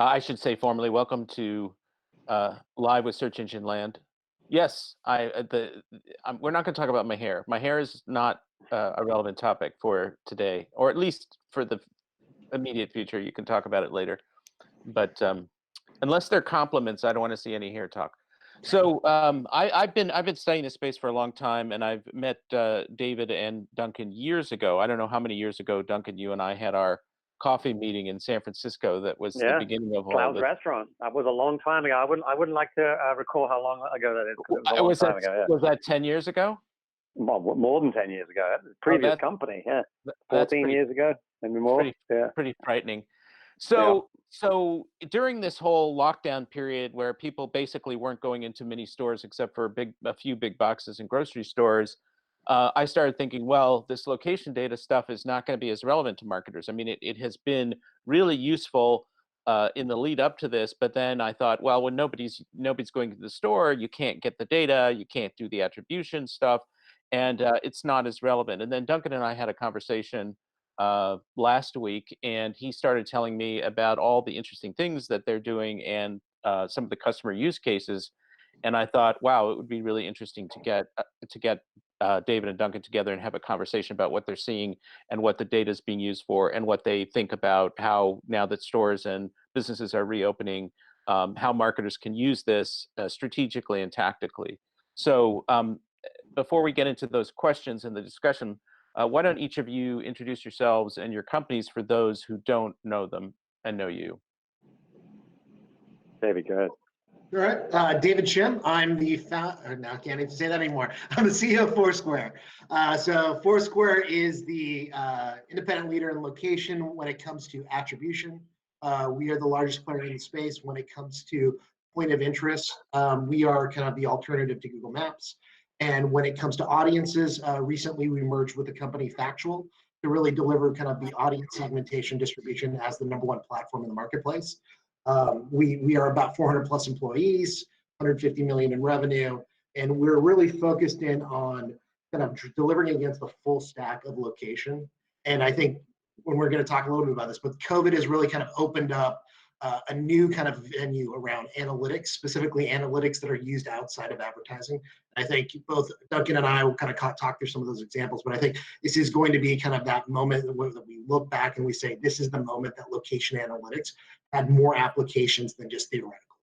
I should say formally, welcome to Live with Search Engine Land. Yes, we're not going to talk about my hair. My hair is not a relevant topic for today, or at least for the immediate future. You can talk about it later, but unless they're compliments, I don't want to see any hair talk. So I've been studying this space for a long time, and I've met David and Duncan years ago. I don't know how many years ago, Duncan, you and I had our coffee meeting in San Francisco. That was the Yeah, beginning of all Cloud's this. Restaurant. That was a long time ago. I wouldn't like to recall how long ago that is, 'cause it was a long time ago. Yeah, Was that 10 years ago? well, more than 10 years ago. Oh, Previous company. Yeah, that's 14 years ago, maybe more. Yeah, pretty frightening. yeah. So during this whole lockdown period where people basically weren't going into many stores except for a few big boxes and grocery stores, I started thinking, well, this location data stuff is not going to be as relevant to marketers. I mean, it has been really useful in the lead up to this, but then I thought, well, when nobody's going to the store, you can't get the data, you can't do the attribution stuff, and it's not as relevant. And then Duncan and I had a conversation last week, and he started telling me about all the interesting things that they're doing and some of the customer use cases. And I thought, wow, it would be really interesting to get David and Duncan together and have a conversation about what they're seeing and what the data is being used for, and what they think about how, now that stores and businesses are reopening, how marketers can use this strategically and tactically. So before we get into those questions and the discussion, why don't each of you introduce yourselves and your companies for those who don't know them and know you? David, go ahead. All right, David Shim. I'm the founder. Now I can't even say that anymore. I'm the CEO of Foursquare. So Foursquare is the independent leader in location when it comes to attribution. We are the largest player in the space when it comes to point of interest. We are kind of the alternative to Google Maps. And when it comes to audiences, recently we merged with the company Factual to really deliver kind of the audience segmentation distribution as the #1 platform in the marketplace. We are about 400 plus employees, 150 million in revenue, and we're really focused in on kind of delivering against the full stack of location. And I think when we're going to talk a little bit about this, but COVID has really kind of opened up a new kind of venue around analytics, specifically analytics that are used outside of advertising. I think both Duncan and I will kind of talk through some of those examples, but I think this is going to be kind of that moment that we look back and we say, this is the moment that location analytics had more applications than just theoretical.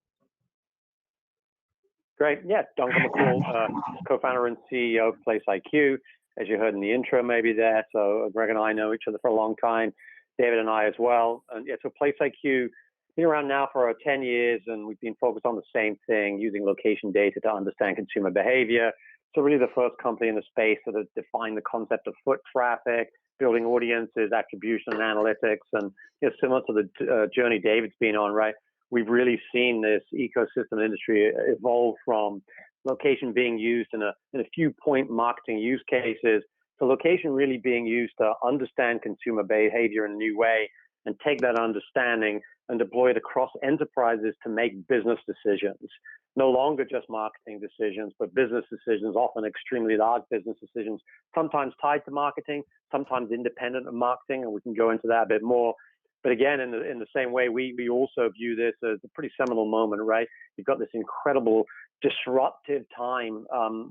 Great. Yeah, Duncan McCall, co-founder and CEO of PlaceIQ, as you heard in the intro maybe there. So Greg and I know each other for a long time, David and I as well. And yeah, so PlaceIQ, been around now for 10 years, and we've been focused on the same thing, using location data to understand consumer behavior. So really the first company in the space that has defined the concept of foot traffic, building audiences, attribution, and analytics. And similar to the journey David's been on, right? We've really seen this ecosystem industry evolve from location being used in a few point marketing use cases to location really being used to understand consumer behavior in a new way and take that understanding and deploy it across enterprises to make business decisions. No longer just marketing decisions, but business decisions, often extremely large business decisions, sometimes tied to marketing, sometimes independent of marketing, and we can go into that a bit more. But again, in the same way, we also view this as a pretty seminal moment, right? You've got this incredible disruptive time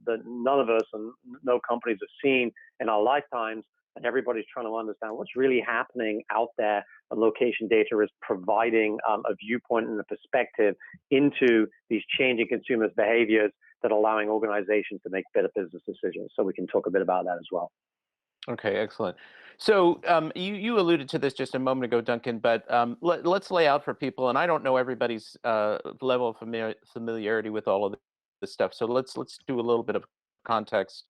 that none of us and no companies have seen in our lifetimes, and everybody's trying to understand what's really happening out there. And location data is providing a viewpoint and a perspective into these changing consumers' behaviors that are allowing organizations to make better business decisions. So we can talk a bit about that as well. Okay, excellent. So you alluded to this just a moment ago, Duncan, but let's lay out for people, and I don't know everybody's level of familiarity with all of this stuff. So let's do a little bit of context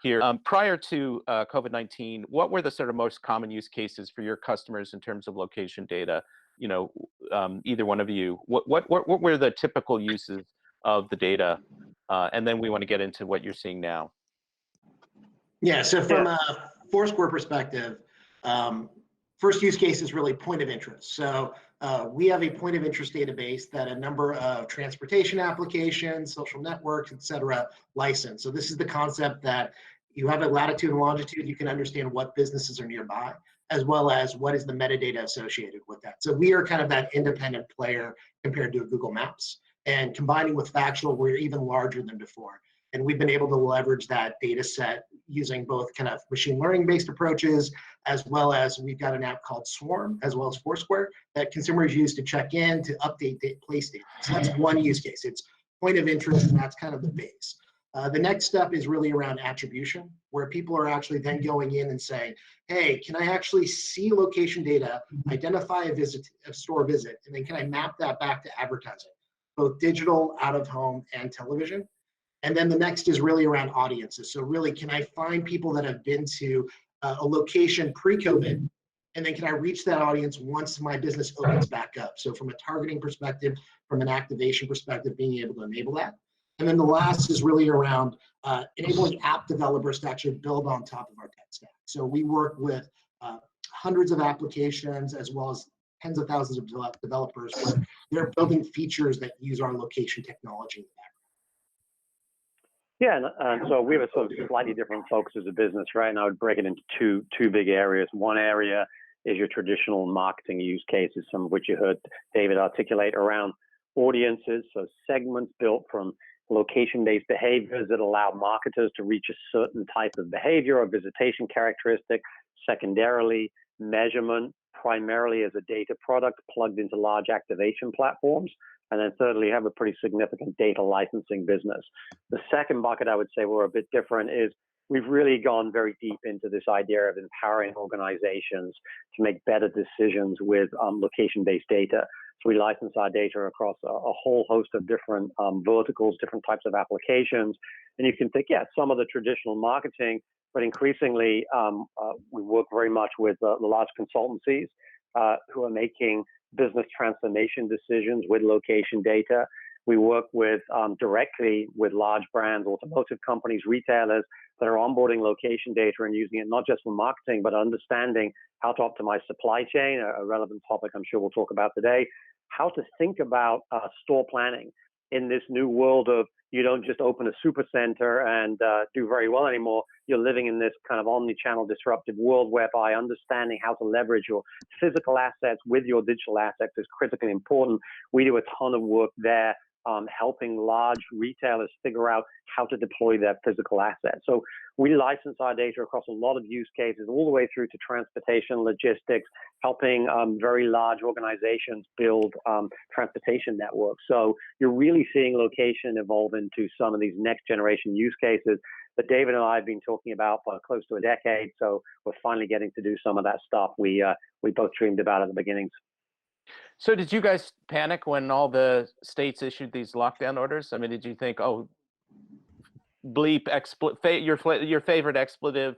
here. Prior to COVID-19, what were the sort of most common use cases for your customers in terms of location data? Either one of you, what were the typical uses of the data? And then we want to get into what you're seeing now. Yeah, so from a Foursquare perspective, first use case is really point of interest. So we have a point of interest database that a number of transportation applications, social networks, et cetera, license. So this is the concept that you have a latitude and longitude, you can understand what businesses are nearby, as well as what is the metadata associated with that. So we are kind of that independent player compared to Google Maps. And combining with factual, we're even larger than before. And we've been able to leverage that data set using both kind of machine learning based approaches, as well as we've got an app called Swarm, as well as Foursquare, that consumers use to check in, to update place data. So that's one use case. It's point of interest, and that's kind of the base. The next step is really around attribution, where people are actually then going in and saying, hey, can I actually see location data, identify a store visit, and then can I map that back to advertising, both digital, out of home, and television? And then the next is really around audiences. So really, can I find people that have been to a location pre-COVID, and then can I reach that audience once my business opens back up? So from a targeting perspective, from an activation perspective, being able to enable that. And then the last is really around enabling app developers to actually build on top of our tech stack. So we work with hundreds of applications, as well as tens of thousands of developers, where they're building features that use our location technology in the background. Yeah, and so we have a sort of slightly different focus as a business, right? And I would break it into two big areas. One area is your traditional marketing use cases, some of which you heard David articulate around audiences, so segments built from location-based behaviors that allow marketers to reach a certain type of behavior or visitation characteristic. Secondarily, measurement, primarily as a data product plugged into large activation platforms. And then thirdly, you have a pretty significant data licensing business. The second bucket I would say we're a bit different is we've really gone very deep into this idea of empowering organizations to make better decisions with location-based data. So we license our data across a whole host of different verticals, different types of applications. And you can think, yeah, some of the traditional marketing, but increasingly we work very much with the large consultancies who are making business transformation decisions with location data. We work with directly with large brands, automotive companies, retailers that are onboarding location data and using it not just for marketing, but understanding how to optimize supply chain, a relevant topic I'm sure we'll talk about today, how to think about store planning in this new world of you don't just open a super center and do very well anymore. You're living in this kind of omni-channel disruptive world whereby understanding how to leverage your physical assets with your digital assets is critically important. We do a ton of work there, helping large retailers figure out how to deploy their physical assets. So we license our data across a lot of use cases, all the way through to transportation, logistics, helping very large organizations build transportation networks. So you're really seeing location evolve into some of these next generation use cases that David and I have been talking about for close to a decade. So we're finally getting to do some of that stuff we both dreamed about at the beginnings. So did you guys panic when all the states issued these lockdown orders? I mean, did you think, oh, bleep, your favorite expletive,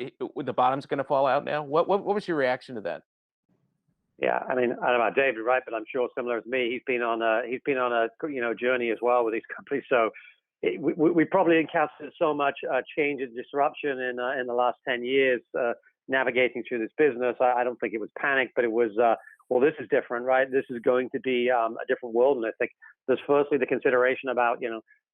the bottom's going to fall out now? What was your reaction to that? Yeah, I mean, I don't know about David, right? But I'm sure similar to me, he's been on a journey as well with these companies. So we probably encountered so much change and disruption in the last 10 years navigating through this business. I don't think it was panic, but it was. Well, this is different, right? This is going to be a different world. And I think there's firstly the consideration about,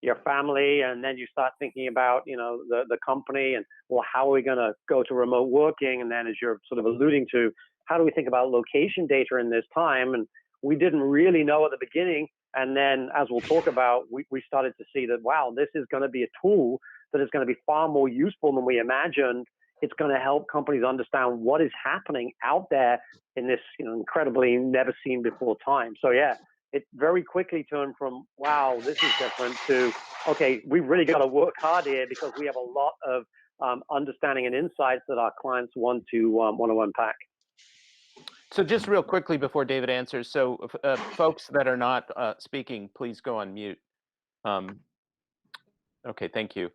your family, and then you start thinking about, the company and, well, how are we going to go to remote working? And then as you're sort of alluding to, how do we think about location data in this time? And we didn't really know at the beginning. And then as we'll talk about, we started to see that, wow, this is going to be a tool that is going to be far more useful than we imagined. It's going to help companies understand what is happening out there in this, incredibly never seen before time. So yeah, it very quickly turned from, wow, this is different, to, okay, we've really got to work hard here because we have a lot of understanding and insights that our clients want to unpack. So just real quickly before David answers, so folks that are not speaking, please go on mute. Okay, thank you.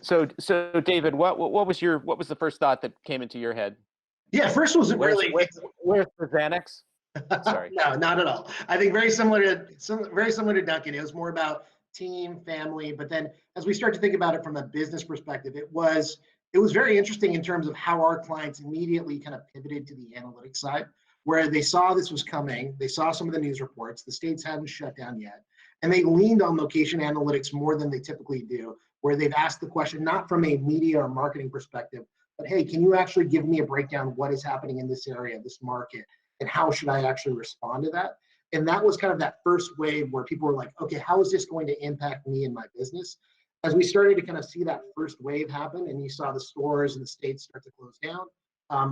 So David, what was the first thought that came into your head? Yeah, first was where's the Xanax? Sorry. No, not at all. I think very similar to Duncan. It was more about team, family, but then as we start to think about it from a business perspective, it was very interesting in terms of how our clients immediately kind of pivoted to the analytics side, where they saw this was coming. They saw some of the news reports. The states hadn't shut down yet, and they leaned on location analytics more than they typically do, where they've asked the question, not from a media or marketing perspective, but hey, can you actually give me a breakdown of what is happening in this area, this market, and how should I actually respond to that? And that was kind of that first wave where people were like, okay, how is this going to impact me and my business? As we started to kind of see that first wave happen and you saw the stores and the states start to close down,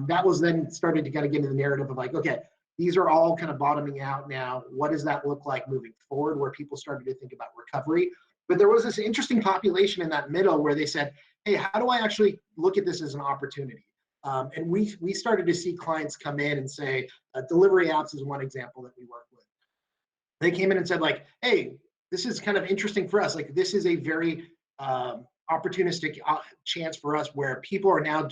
that was then started to kind of get into the narrative of like, okay, these are all kind of bottoming out now. What does that look like moving forward, where people started to think about recovery? But there was this interesting population in that middle where they said, hey, how do I actually look at this as an opportunity? And we started to see clients come in and say, delivery apps is one example that we work with. They came in and said like, hey, this is kind of interesting for us. Like this is a very opportunistic chance for us where people are now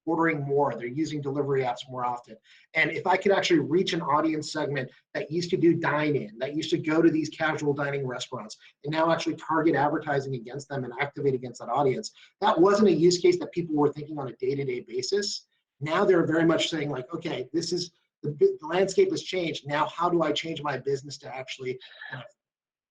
ordering more. They're using delivery apps more often. And if I could actually reach an audience segment that used to do dine-in, that used to go to these casual dining restaurants, and now actually target advertising against them and activate against that audience, that wasn't a use case that people were thinking on a day-to-day basis. Now they're very much saying like, okay, this is the landscape has changed. Now, how do I change my business to actually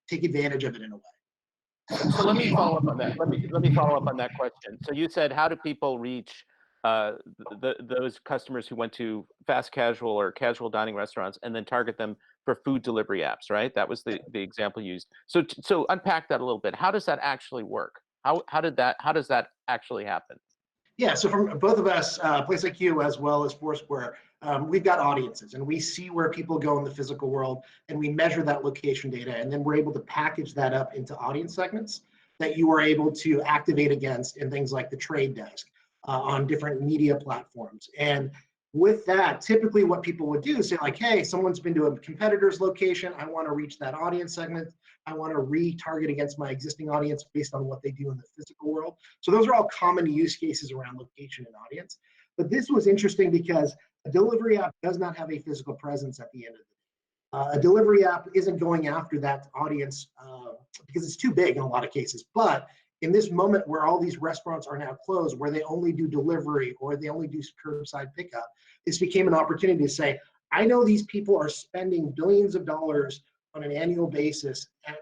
take advantage of it in a way? So let me follow up on that. Let me follow up on that question. So you said, how do people reach those customers who went to fast casual or casual dining restaurants and then target them for food delivery apps, right? That was the example used. So unpack that a little bit. How does that actually work? How does that actually happen? Yeah, so from both of us, PlaceIQ as well as Foursquare, we've got audiences and we see where people go in the physical world and we measure that location data, and then we're able to package that up into audience segments that you are able to activate against in things like the trade desk on different media platforms. And with that, typically what people would do is say like, hey, someone's been to a competitor's location, I want to reach that audience segment, I want to retarget against my existing audience based on what they do in the physical world. So those are all common use cases around location and audience. But this was interesting because a delivery app does not have a physical presence at the end of the day. A delivery app isn't going after that audience because it's too big in a lot of cases. But in this moment where all these restaurants are now closed, where they only do delivery or they only do curbside pickup, this became an opportunity to say, I know these people are spending billions of dollars on an annual basis at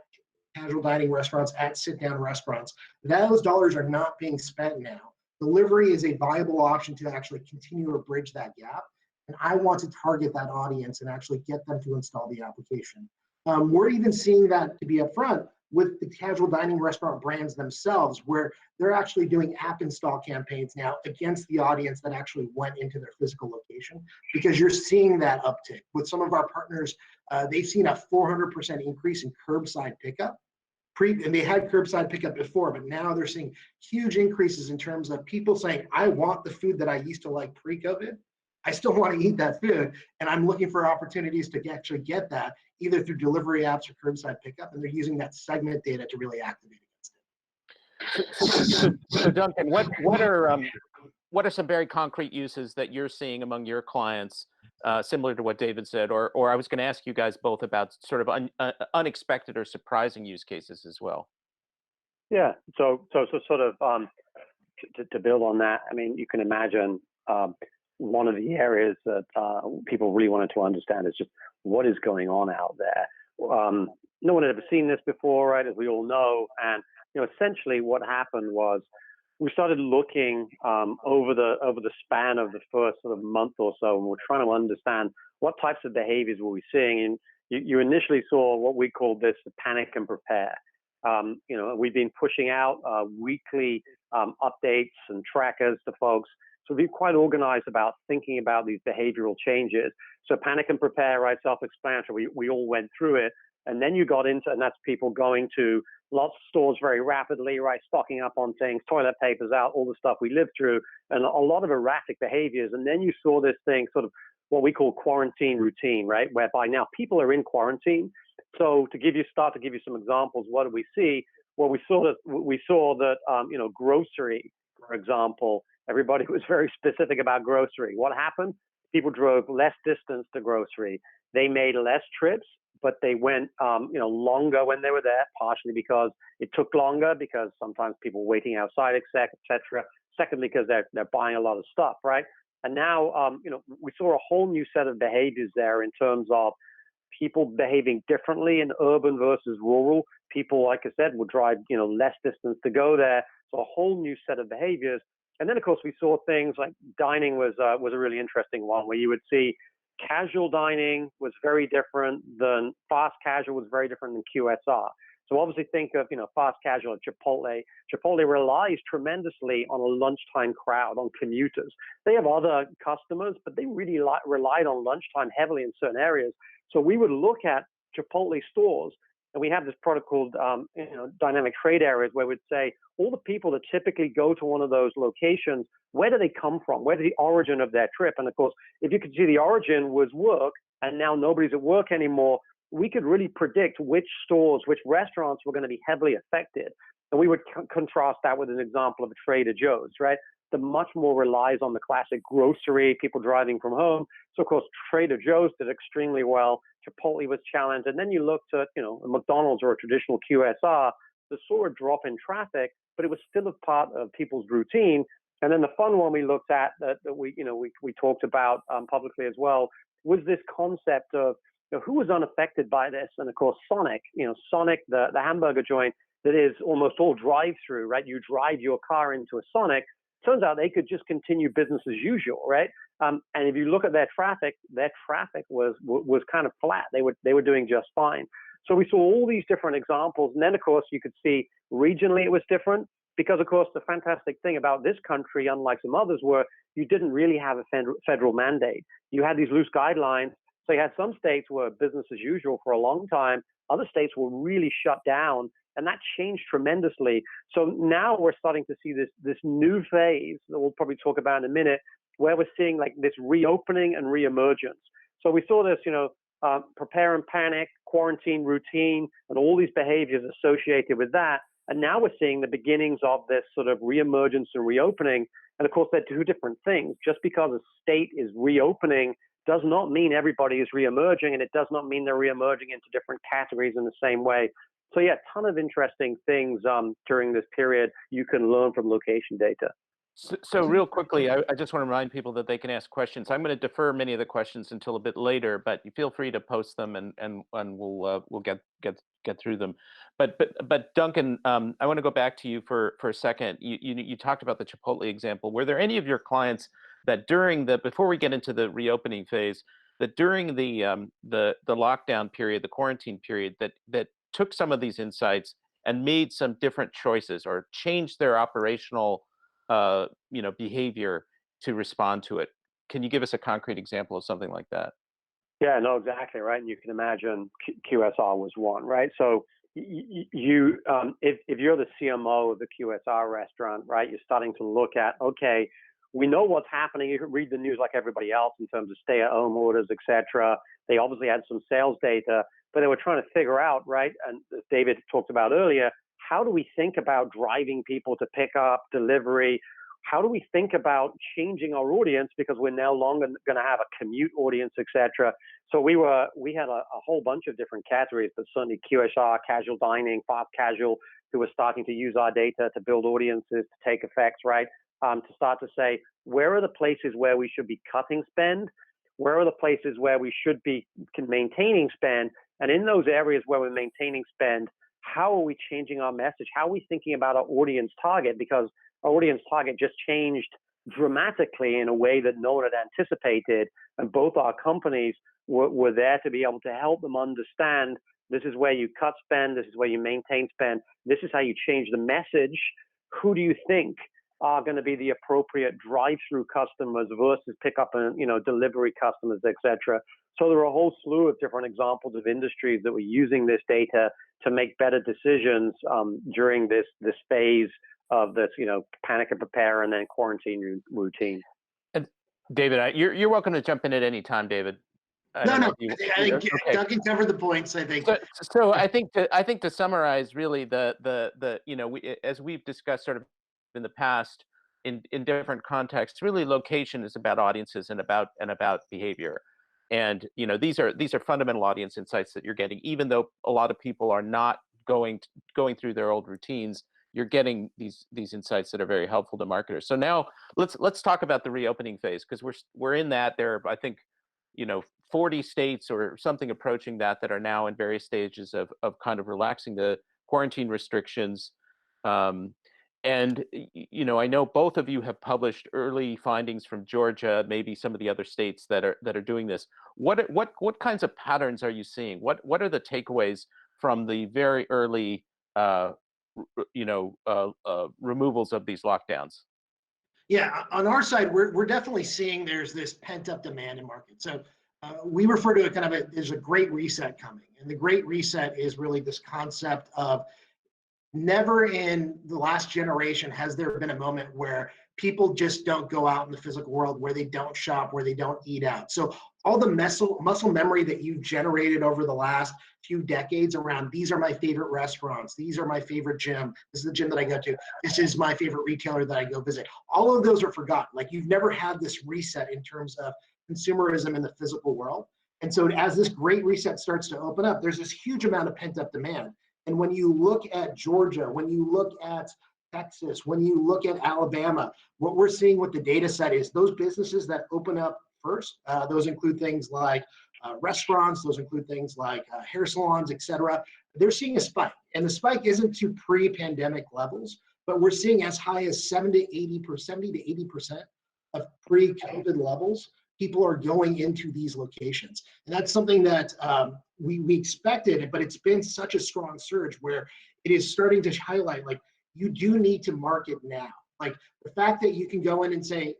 casual dining restaurants, at sit-down restaurants. Those dollars are not being spent now. Delivery is a viable option to actually continue to bridge that gap. And I want to target that audience and actually get them to install the application. We're even seeing that, to be upfront, with the casual dining restaurant brands themselves, where they're actually doing app install campaigns now against the audience that actually went into their physical location, because you're seeing that uptick. With some of our partners, they've seen a 400% increase in curbside pickup. And they had curbside pickup before, but now they're seeing huge increases in terms of people saying, I want the food that I used to like pre-COVID. I still want to eat that food, and I'm looking for opportunities to actually get that either through delivery apps or curbside pickup, and they're using that segment data to really activate against it. So Duncan, what are some very concrete uses that you're seeing among your clients, similar to what David said, or I was going to ask you guys both about sort of unexpected or surprising use cases as well? Yeah. So sort of to build on that, I mean, you can imagine one of the areas that people really wanted to understand is just what is going on out there. No one had ever seen this before, right? As we all know, and essentially what happened was we started looking over the span of the first sort of month or so, and we're trying to understand what types of behaviors were we seeing. And you initially saw what we called this panic and prepare. We've been pushing out weekly updates and trackers to folks. So we've been quite organized about thinking about these behavioral changes. So panic and prepare, right? Self-explanatory. We all went through it. And then you got into, and that's people going to lots of stores very rapidly, right? Stocking up on things, toilet papers out, all the stuff we lived through, and a lot of erratic behaviors. And then you saw this thing, sort of what we call quarantine routine, right? Whereby now people are in quarantine. So to give you some examples, what did we see? Well, we saw that grocery, for example, everybody was very specific about grocery. What happened? People drove less distance to grocery. They made less trips, but they went, longer when they were there, partially because it took longer, because sometimes people were waiting outside, et cetera. Secondly, because they're buying a lot of stuff, right? And now, we saw a whole new set of behaviors there in terms of people behaving differently in urban versus rural. People, like I said, would drive, less distance to go there. So a whole new set of behaviors. And then, of course, we saw things like dining was a really interesting one, where you would see casual dining was very different than fast casual, was very different than QSR. So obviously think of, fast casual at Chipotle. Chipotle relies tremendously on a lunchtime crowd, on commuters. They have other customers, but they really relied on lunchtime heavily in certain areas. So we would look at Chipotle stores, and we have this product called, dynamic trade areas, where we'd say all the people that typically go to one of those locations, where do they come from? Where's the origin of their trip? And of course, if you could see the origin was work, and now nobody's at work anymore, we could really predict which stores, which restaurants were going to be heavily affected. And we would contrast that with an example of a Trader Joe's, right? That much more relies on the classic grocery, people driving from home. So, of course, Trader Joe's did extremely well. Chipotle was challenged. And then you looked at, a McDonald's or a traditional QSR, that saw a drop in traffic, but it was still a part of people's routine. And then the fun one we looked at that we talked about publicly as well was this concept of, who was unaffected by this? And of course, Sonic, the hamburger joint that is almost all drive-through, right? You drive your car into a Sonic. Turns out they could just continue business as usual, right? And if you look at their traffic was kind of flat. They were doing just fine. So we saw all these different examples. And then, of course, you could see regionally it was different because, of course, the fantastic thing about this country, unlike some others, were you didn't really have a federal mandate. You had these loose guidelines. So you had some states where business as usual for a long time. Other states were really shut down, and that changed tremendously. So now we're starting to see this new phase that we'll probably talk about in a minute, where we're seeing like this reopening and reemergence. So we saw this, prepare and panic, quarantine routine, and all these behaviors associated with that. And now we're seeing the beginnings of this sort of reemergence and reopening. And of course, they're two different things. Just because a state is reopening does not mean everybody is reemerging, and it does not mean they're reemerging into different categories in the same way. So yeah, a ton of interesting things during this period you can learn from location data. So real quickly, I just want to remind people that they can ask questions. I'm going to defer many of the questions until a bit later, but you feel free to post them, and we'll get through them. But Duncan, I want to go back to you for a second. You talked about the Chipotle example. Were there any of your clients that before we get into the reopening phase, that during the lockdown period, the quarantine period, that took some of these insights and made some different choices or changed their operational behavior to respond to it? Can you give us a concrete example of something like that? Yeah, no, exactly right. And you can imagine QSR was one, right? So if you're the CMO of the QSR restaurant, right, you're starting to look at, okay, we know what's happening. You can read the news like everybody else in terms of stay-at-home orders, et cetera. They obviously had some sales data, but they were trying to figure out, right, and as David talked about earlier, how do we think about driving people to pick up, delivery? How do we think about changing our audience, because we're no longer going to have a commute audience, et cetera? So we had a whole bunch of different categories, but certainly QSR, casual dining, fast casual, who were starting to use our data to build audiences, to take effects, right? To start to say, where are the places where we should be cutting spend? Where are the places where we should be maintaining spend? And in those areas where we're maintaining spend, how are we changing our message? How are we thinking about our audience target? Because our audience target just changed dramatically in a way that no one had anticipated. And both our companies were there to be able to help them understand, this is where you cut spend, this is where you maintain spend, this is how you change the message. Who do you think are going to be the appropriate drive-through customers versus pickup and delivery customers, et cetera? So there are a whole slew of different examples of industries that were using this data to make better decisions during this phase of this, panic and prepare and then quarantine routine. And David, you're welcome to jump in at any time, David. I think okay. Duncan covered the points, I think. So I think to summarize, really, as we've discussed sort of in the past in different contexts, really location is about audiences and about behavior. And these are fundamental audience insights that you're getting, even though a lot of people are not going through their old routines. You're getting these insights that are very helpful to marketers. So now let's talk about the reopening phase, because we're in that. There, I think, 40 states or something approaching that are now in various stages of kind of relaxing the quarantine restrictions. And I know both of you have published early findings from Georgia, maybe some of the other states that are doing this. What kinds of patterns are you seeing? What are the takeaways from the very early removals of these lockdowns? Yeah, on our side, we're definitely seeing there's this pent up demand in market. So we refer to it kind of there's a great reset coming, and the great reset is really this concept of never in the last generation has there been a moment where people just don't go out in the physical world, where they don't shop, where they don't eat out. So all the muscle memory that you've generated over the last few decades around these are my favorite restaurants, these are my favorite gym, this is the gym that I go to, this is my favorite retailer that I go visit. All of those are forgotten. Like you've never had this reset in terms of consumerism in the physical world. And so as this great reset starts to open up, there's this huge amount of pent up demand. And when you look at Georgia, when you look at Texas, when you look at Alabama, what we're seeing with the data set is those businesses that open up first, those include things like restaurants, those include things like hair salons, et cetera. They're seeing a spike. And the spike isn't to pre-pandemic levels, but we're seeing as high as 70 to 80% of pre-COVID levels. People are going into these locations. And that's something that we expected, but it's been such a strong surge where it is starting to highlight, like, you do need to market now. Like the fact that you can go in and saying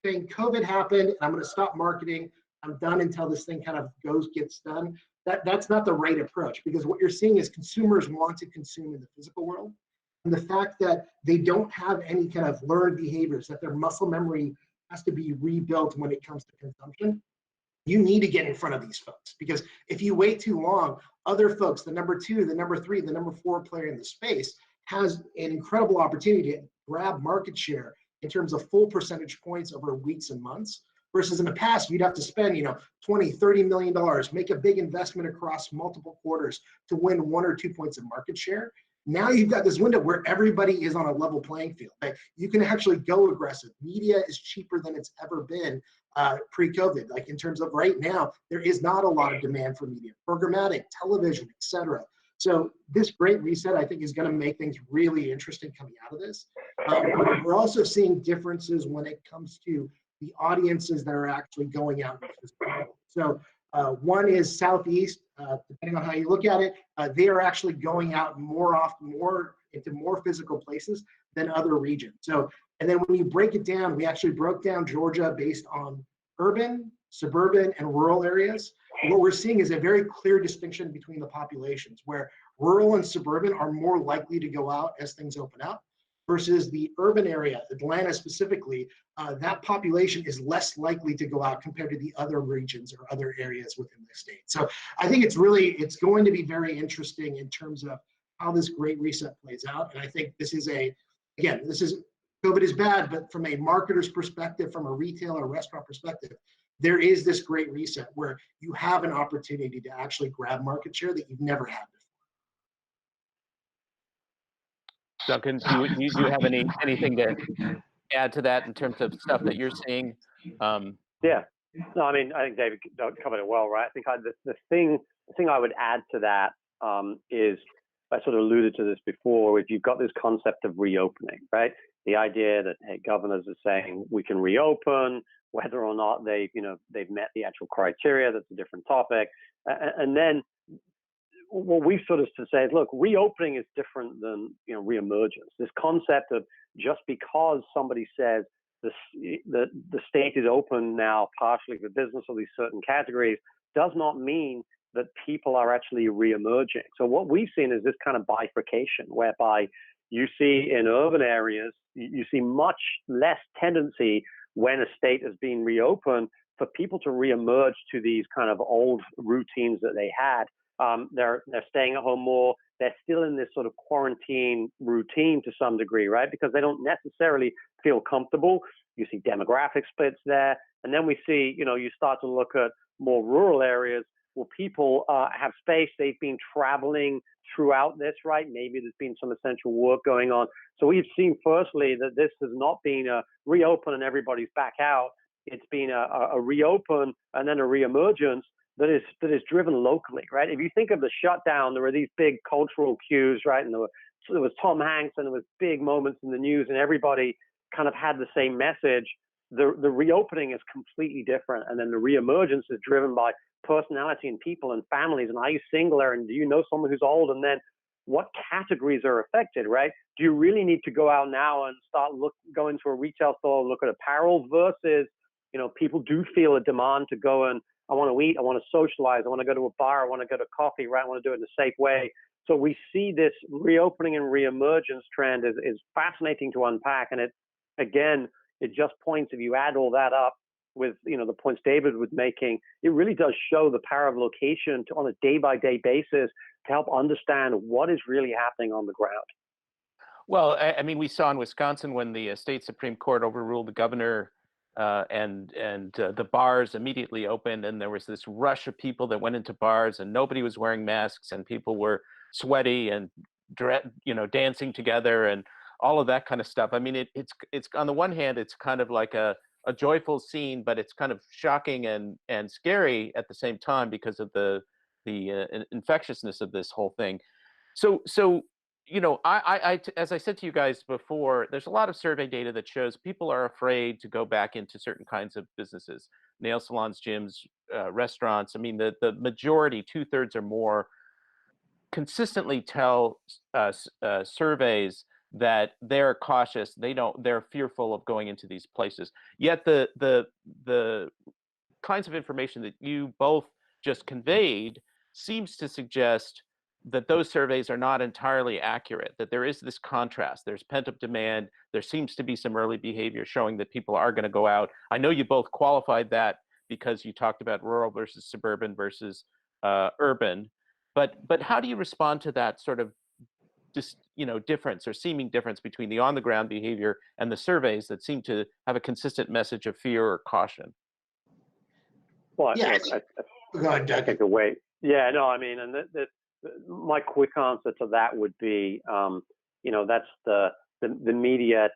COVID happened, and I'm going to stop marketing, I'm done until this thing kind of gets done. That's not the right approach, because what you're seeing is consumers want to consume in the physical world. And the fact that they don't have any kind of learned behaviors, that their muscle memory has to be rebuilt when it comes to consumption, you need to get in front of these folks, because if you wait too long, other folks, the number 2, the number 3, the number 4 player in the space has an incredible opportunity to grab market share in terms of full percentage points over weeks and months, versus in the past, you'd have to spend, $20-30 million, make a big investment across multiple quarters to win 1 or 2 points of market share. Now you've got this window where everybody is on a level playing field. Right? You can actually go aggressive. Media is cheaper than it's ever been pre-COVID. Like in terms of right now, there is not a lot of demand for media, programmatic, television, et cetera. So this great reset, I think, is going to make things really interesting coming out of this. We're also seeing differences when it comes to the audiences that are actually going out into this world. So one is Southeast, depending on how you look at it, they are actually going out more into more physical places than other regions. So, and then when you break it down, we actually broke down Georgia based on urban, suburban, and rural areas. And what we're seeing is a very clear distinction between the populations, where rural and suburban are more likely to go out as things open up, versus the urban area, Atlanta specifically, that population is less likely to go out compared to the other regions or other areas within the state. So I think it's going to be very interesting in terms of how this great reset plays out. And I think COVID is bad, but from a marketer's perspective, from a retailer, restaurant perspective, there is this great reset where you have an opportunity to actually grab market share that you've never had before. Duncan, do you have anything to add to that in terms of stuff that you're seeing? Yeah, no, I mean, I think David covered it well, right? I think the thing I would add to that is, I sort of alluded to this before, if you've got this concept of reopening, right? The idea that, hey, governors are saying we can reopen, whether or not they've met the actual criteria, that's a different topic. And then what we've sort of to say is, look, reopening is different than reemergence. This concept of just because somebody says the state is open now partially for business or these certain categories does not mean that people are actually reemerging. So what we've seen is this kind of bifurcation, whereby you see in urban areas, you see much less tendency when a state has been reopened for people to reemerge to these kind of old routines that they had. They're staying at home more. They're still in this sort of quarantine routine to some degree, right? Because they don't necessarily feel comfortable. You see demographic splits there. And then we see, you start to look at more rural areas where people have space. They've been traveling throughout this, right? Maybe there's been some essential work going on. So we've seen firstly that this has not been a reopen and everybody's back out. it's been a reopen and then a reemergence that is driven locally, right? If you think of the shutdown, there were these big cultural cues, right? And there was Tom Hanks, and there was big moments in the news, and everybody kind of had the same message. The reopening is completely different, and then the reemergence is driven by personality and people and families. And are you single, and do you know someone who's old? And then what categories are affected, right? Do you really need to go out now and go into a retail store, look at apparel versus, people do feel a demand to go and I want to eat, I want to socialize, I want to go to a bar, I want to go to coffee, right? I want to do it in a safe way. So we see this reopening and reemergence trend is fascinating to unpack. And it just points, if you add all that up with, the points David was making, it really does show the power of location on a day-by-day basis to help understand what is really happening on the ground. Well, I mean, we saw in Wisconsin when the state Supreme Court overruled the governor, and the bars immediately opened, and there was this rush of people that went into bars, and nobody was wearing masks, and people were sweaty and dancing together, and all of that kind of stuff. I mean, it's on the one hand, it's kind of like a joyful scene, but it's kind of shocking and scary at the same time because of the infectiousness of this whole thing. So as I said to you guys before, there's a lot of survey data that shows people are afraid to go back into certain kinds of businesses, nail salons, gyms, restaurants. I mean, the majority, 2/3 or more, consistently tell surveys that they're cautious. They're fearful of going into these places. Yet the kinds of information that you both just conveyed seems to suggest that those surveys are not entirely accurate, that there is this contrast. There's pent-up demand. There seems to be some early behavior showing that people are going to go out. I know you both qualified that because you talked about rural versus suburban versus urban. But how do you respond to that sort of difference or seeming difference between the on-the-ground behavior and the surveys that seem to have a consistent message of fear or caution? Well, Yeah, go ahead, I Duncan. think the way, yeah, no, I mean, and my quick answer to that would be, that's the media,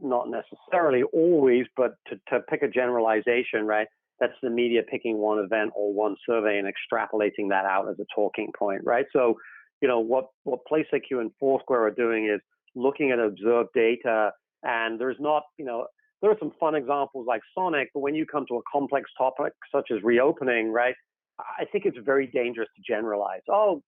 not necessarily always, but to pick a generalization, right? That's the media picking one event or one survey and extrapolating that out as a talking point, right? So, what PlaceIQ and Foursquare are doing is looking at observed data, and there's not, there are some fun examples like Sonic, but when you come to a complex topic such as reopening, right? I think it's very dangerous to generalize. Oh,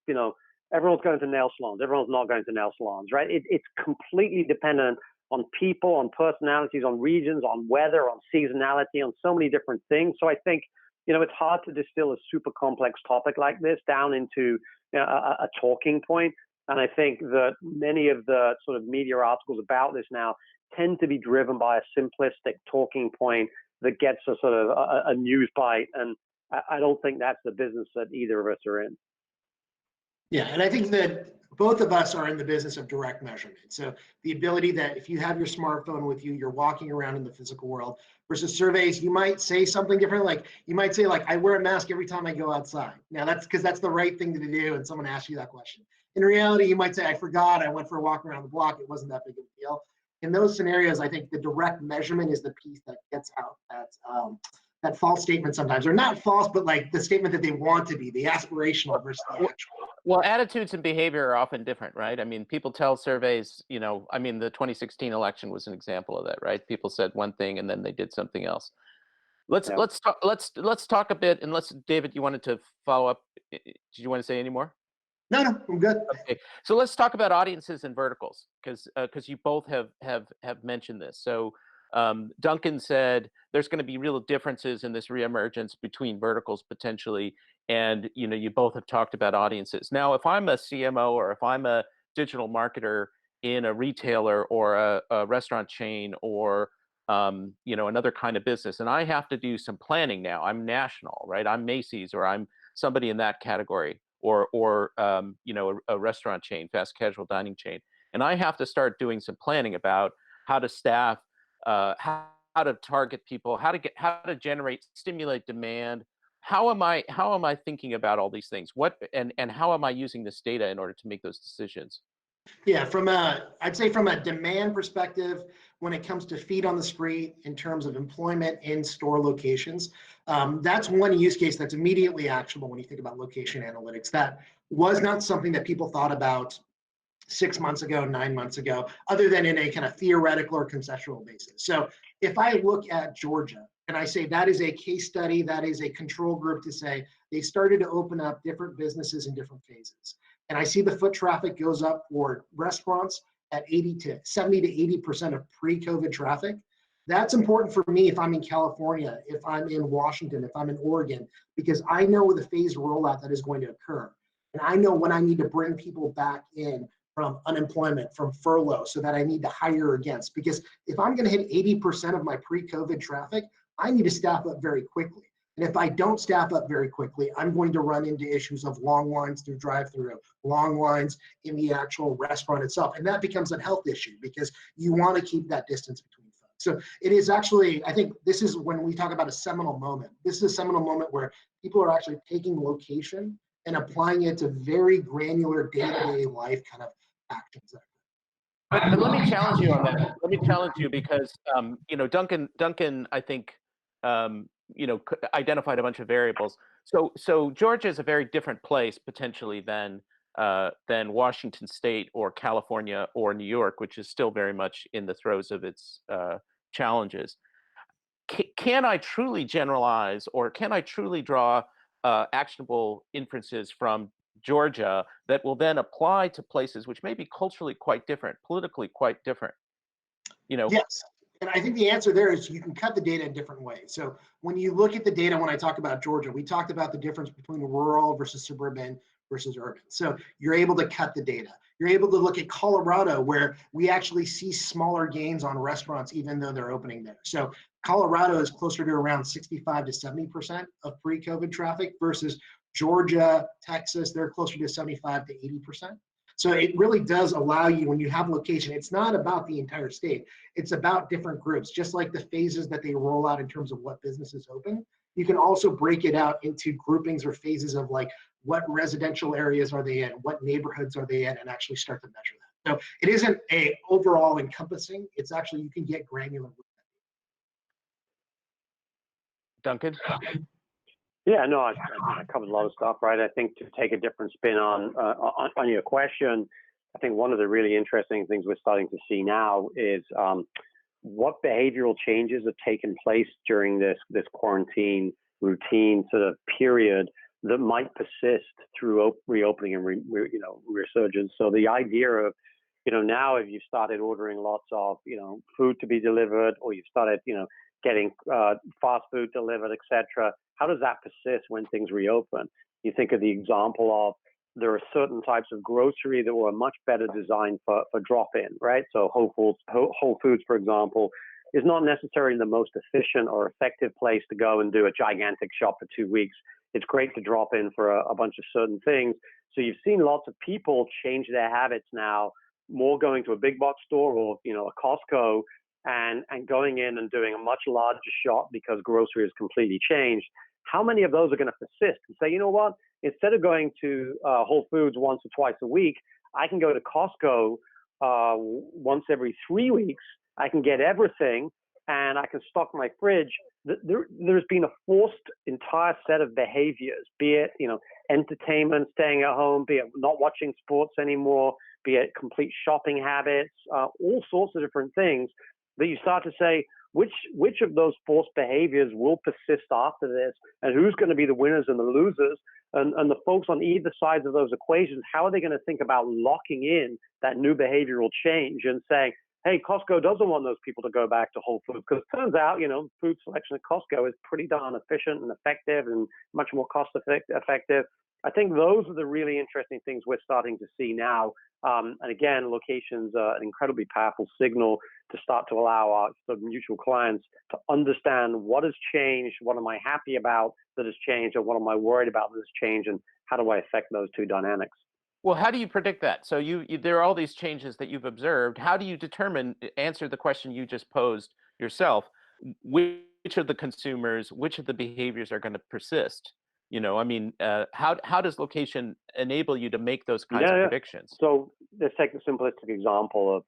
everyone's going to nail salons. Everyone's not going to nail salons, right? It's completely dependent on people, on personalities, on regions, on weather, on seasonality, on so many different things. So I think, it's hard to distill a super complex topic like this down into a talking point. And I think that many of the sort of media articles about this now tend to be driven by a simplistic talking point that gets a sort of a news bite. And I don't think that's the business that either of us are in. Yeah, and I think that both of us are in the business of direct measurement. So the ability that if you have your smartphone with you, you're walking around in the physical world versus surveys, you might say something different. Like you might say, like, I wear a mask every time I go outside. Now that's because that's the right thing to do, and someone asks you that question. In reality, you might say, I forgot, I went for a walk around the block, it wasn't that big of a deal. In those scenarios, I think the direct measurement is the piece that gets out that false statement sometimes, or not false, but like the statement that they want to be, the aspirational versus the actual. Well, attitudes and behavior are often different, right? I mean, people tell surveys, I mean, the 2016 election was an example of that, right? People said one thing and then they did something else. Let's talk a bit, and David, you wanted to follow up. Did you want to say any more? No, I'm good. Okay, so let's talk about audiences and verticals, because you both have mentioned this. So Duncan said there's going to be real differences in this reemergence between verticals potentially, and you both have talked about audiences. Now, if I'm a CMO or if I'm a digital marketer in a retailer or a restaurant chain or another kind of business, and I have to do some planning now. I'm national, right? I'm Macy's, or I'm somebody in that category, or a restaurant chain, fast casual dining chain, and I have to start doing some planning about how to staff, how to target people, how to stimulate demand. How am I thinking about all these things? And how am I using this data in order to make those decisions? Yeah, I'd say from a demand perspective, when it comes to feet on the street in terms of employment in store locations, that's one use case that's immediately actionable when you think about location analytics. That was not something that people thought about 6 months ago, 9 months ago, other than in a kind of theoretical or conceptual basis. So if I look at Georgia and I say that is a case study, that is a control group to say they started to open up different businesses in different phases. And I see the foot traffic goes up for restaurants at 70 to 80% of pre-COVID traffic. That's important for me if I'm in California, if I'm in Washington, if I'm in Oregon, because I know the phased rollout that is going to occur. And I know when I need to bring people back in from unemployment, from furlough, so that I need to hire against. Because if I'm going to hit 80% of my pre-COVID traffic, I need to staff up very quickly. And if I don't staff up very quickly, I'm going to run into issues of long lines through drive-through, long lines in the actual restaurant itself. And that becomes a health issue because you want to keep that distance between folks. So it is actually, I think this is when we talk about a seminal moment. This is a seminal moment where people are actually taking location and applying it to very granular day-to-day life kind of actions. But let me challenge you on that. Let me challenge you because Duncan, I think identified a bunch of variables. So Georgia is a very different place potentially than Washington State or California or New York, which is still very much in the throes of its challenges. Can I truly generalize, or can I truly draw actionable inferences from Georgia that will then apply to places which may be culturally quite different, politically quite different? Yes. And I think the answer there is you can cut the data in different ways. So when you look at the data, when I talk about Georgia, we talked about the difference between rural versus suburban versus urban. So you're able to cut the data. You're able to look at Colorado, where we actually see smaller gains on restaurants, even though they're opening there. So Colorado is closer to around 65 to 70% of pre-COVID traffic versus Georgia, Texas, they're closer to 75 to 80%. So it really does allow you, when you have location, it's not about the entire state. It's about different groups, just like the phases that they roll out in terms of what businesses open. You can also break it out into groupings or phases of like what residential areas are they in, what neighborhoods are they in, and actually start to measure that. So it isn't a overall encompassing, it's actually, you can get granular with that. Duncan? Yeah, no, I covered a lot of stuff, right? I think to take a different spin on your question, I think one of the really interesting things we're starting to see now is what behavioral changes have taken place during this quarantine routine sort of period that might persist through reopening and resurgence. So the idea of now if you've started ordering lots of food to be delivered, or you've started getting fast food delivered, etc. How does that persist when things reopen? You think of the example of there are certain types of grocery that were much better designed for drop-in, right? So Whole Foods, for example, is not necessarily the most efficient or effective place to go and do a gigantic shop for 2 weeks. It's great to drop in for a bunch of certain things. So you've seen lots of people change their habits now, more going to a big box store or a Costco, and going in and doing a much larger shop because grocery has completely changed. How many of those are going to persist and say, you know what, instead of going to Whole Foods once or twice a week, I can go to Costco once every 3 weeks. I can get everything and I can stock my fridge. There's been a forced entire set of behaviors, be it entertainment, staying at home, be it not watching sports anymore, be it complete shopping habits, all sorts of different things that you start to say, which of those forced behaviors will persist after this, and who's going to be the winners and the losers, and the folks on either sides of those equations, how are they going to think about locking in that new behavioral change and saying, hey, Costco doesn't want those people to go back to Whole Foods, because it turns out, food selection at Costco is pretty darn efficient and effective and much more cost effective. I think those are the really interesting things we're starting to see now. And again, locations are an incredibly powerful signal to start to allow our sort of mutual clients to understand what has changed, what am I happy about that has changed, or what am I worried about that has changed, and how do I affect those two dynamics? Well, how do you predict that? So there are all these changes that you've observed. How do you answer the question you just posed yourself, which of the consumers, which of the behaviors are going to persist? How does location enable you to make those kinds of predictions? So let's take the simplistic example of,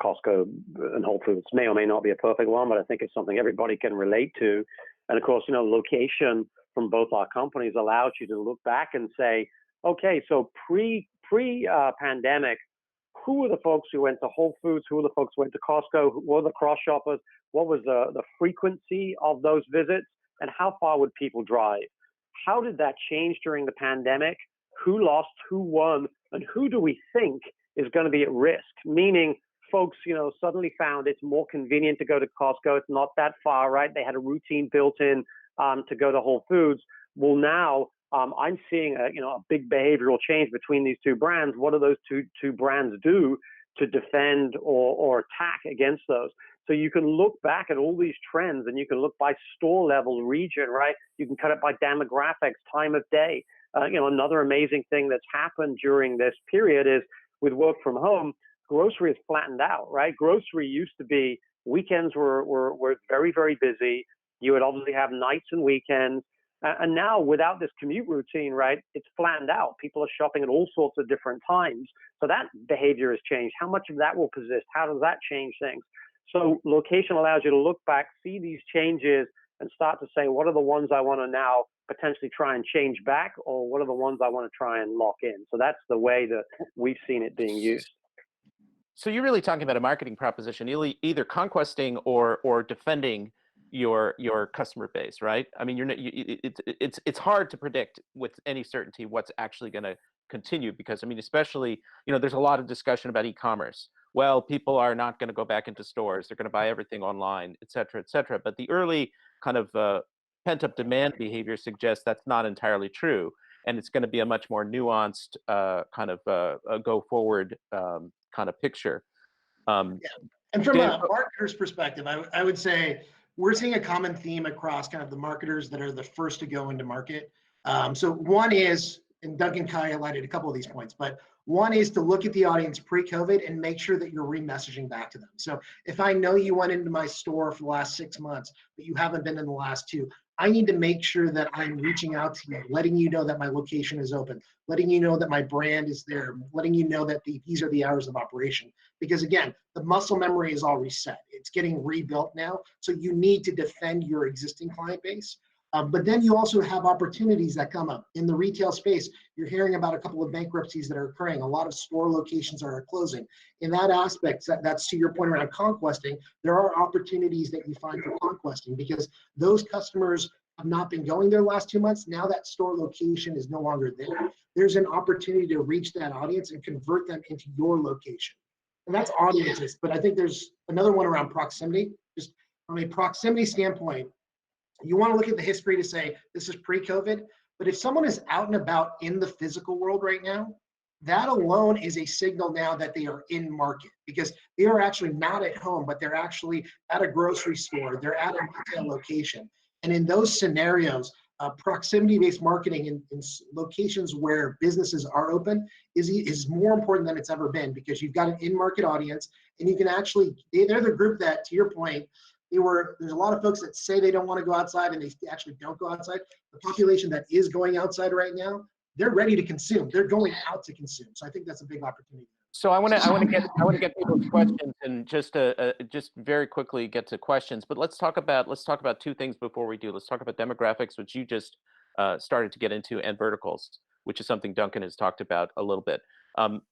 Costco and Whole Foods. May or may not be a perfect one, but I think it's something everybody can relate to. And of course, location from both our companies allows you to look back and say, okay, so pre-pandemic, who were the folks who went to Whole Foods? Who were the folks who went to Costco? Who were the cross shoppers? What was the frequency of those visits? And how far would people drive? How did that change during the pandemic? Who lost? Who won? And who do we think is going to be at risk? Meaning, folks, suddenly found it's more convenient to go to Costco. It's not that far, right? They had a routine built in to go to Whole Foods. Well, now I'm seeing a big behavioral change between these two brands. What do those two brands do to defend or attack against those? So you can look back at all these trends, and you can look by store level, region, right? You can cut it by demographics, time of day. Another amazing thing that's happened during this period is with work from home, grocery is flattened out, right? Grocery used to be weekends were very, very busy. You would obviously have nights and weekends. And now without this commute routine, right, it's flattened out. People are shopping at all sorts of different times. So that behavior has changed. How much of that will persist? How does that change things? So location allows you to look back, see these changes, and start to say, what are the ones I want to now potentially try and change back, or what are the ones I want to try and lock in? So that's the way that we've seen it being used. So you're really talking about a marketing proposition, either conquesting or defending your customer base, right? I mean, it's hard to predict with any certainty what's actually going to continue, because I mean, especially, there's a lot of discussion about e-commerce. Well, people are not going to go back into stores; they're going to buy everything online, et cetera, et cetera. But the early kind of pent-up demand behavior suggests that's not entirely true, and it's going to be a much more nuanced kind of a go forward kind of picture. Yeah. And from a marketer's perspective, I would say we're seeing a common theme across kind of the marketers that are the first to go into market. So one is, and Duncan highlighted a couple of these points, but one is to look at the audience pre-COVID and make sure that you're re-messaging back to them. So if I know you went into my store for the last 6 months, but you haven't been in the last 2, I need to make sure that I'm reaching out to you, letting you know that my location is open, letting you know that my brand is there, letting you know that these are the hours of operation. Because again, the muscle memory is all reset. It's getting rebuilt now. So you need to defend your existing client base. But then you also have opportunities that come up. In the retail space, you're hearing about a couple of bankruptcies that are occurring. A lot of store locations are closing. In that aspect, that's to your point around conquesting, there are opportunities that you find for conquesting, because those customers have not been going there the last 2 months. Now that store location is no longer there. There's an opportunity to reach that audience and convert them into your location. And that's audiences. But I think there's another one around proximity. Just from a proximity standpoint, you want to look at the history to say this is pre-COVID, but if someone is out and about in the physical world right now, that alone is a signal now that they are in market, because they are actually not at home, but they're actually at a grocery store, they're at a retail location. And in those scenarios, proximity-based marketing in locations where businesses are open is more important than it's ever been, because you've got an in-market audience, and you can actually, they're the group that, to your point, there's a lot of folks that say they don't want to go outside and they actually don't go outside. The population that is going outside right now, they're ready to consume. They're going out to consume. So I think that's a big opportunity. So I want to get people's questions, and just very quickly get to questions. But let's talk about 2 things before we do. Let's talk about demographics, which you just started to get into, and verticals, which is something Duncan has talked about a little bit.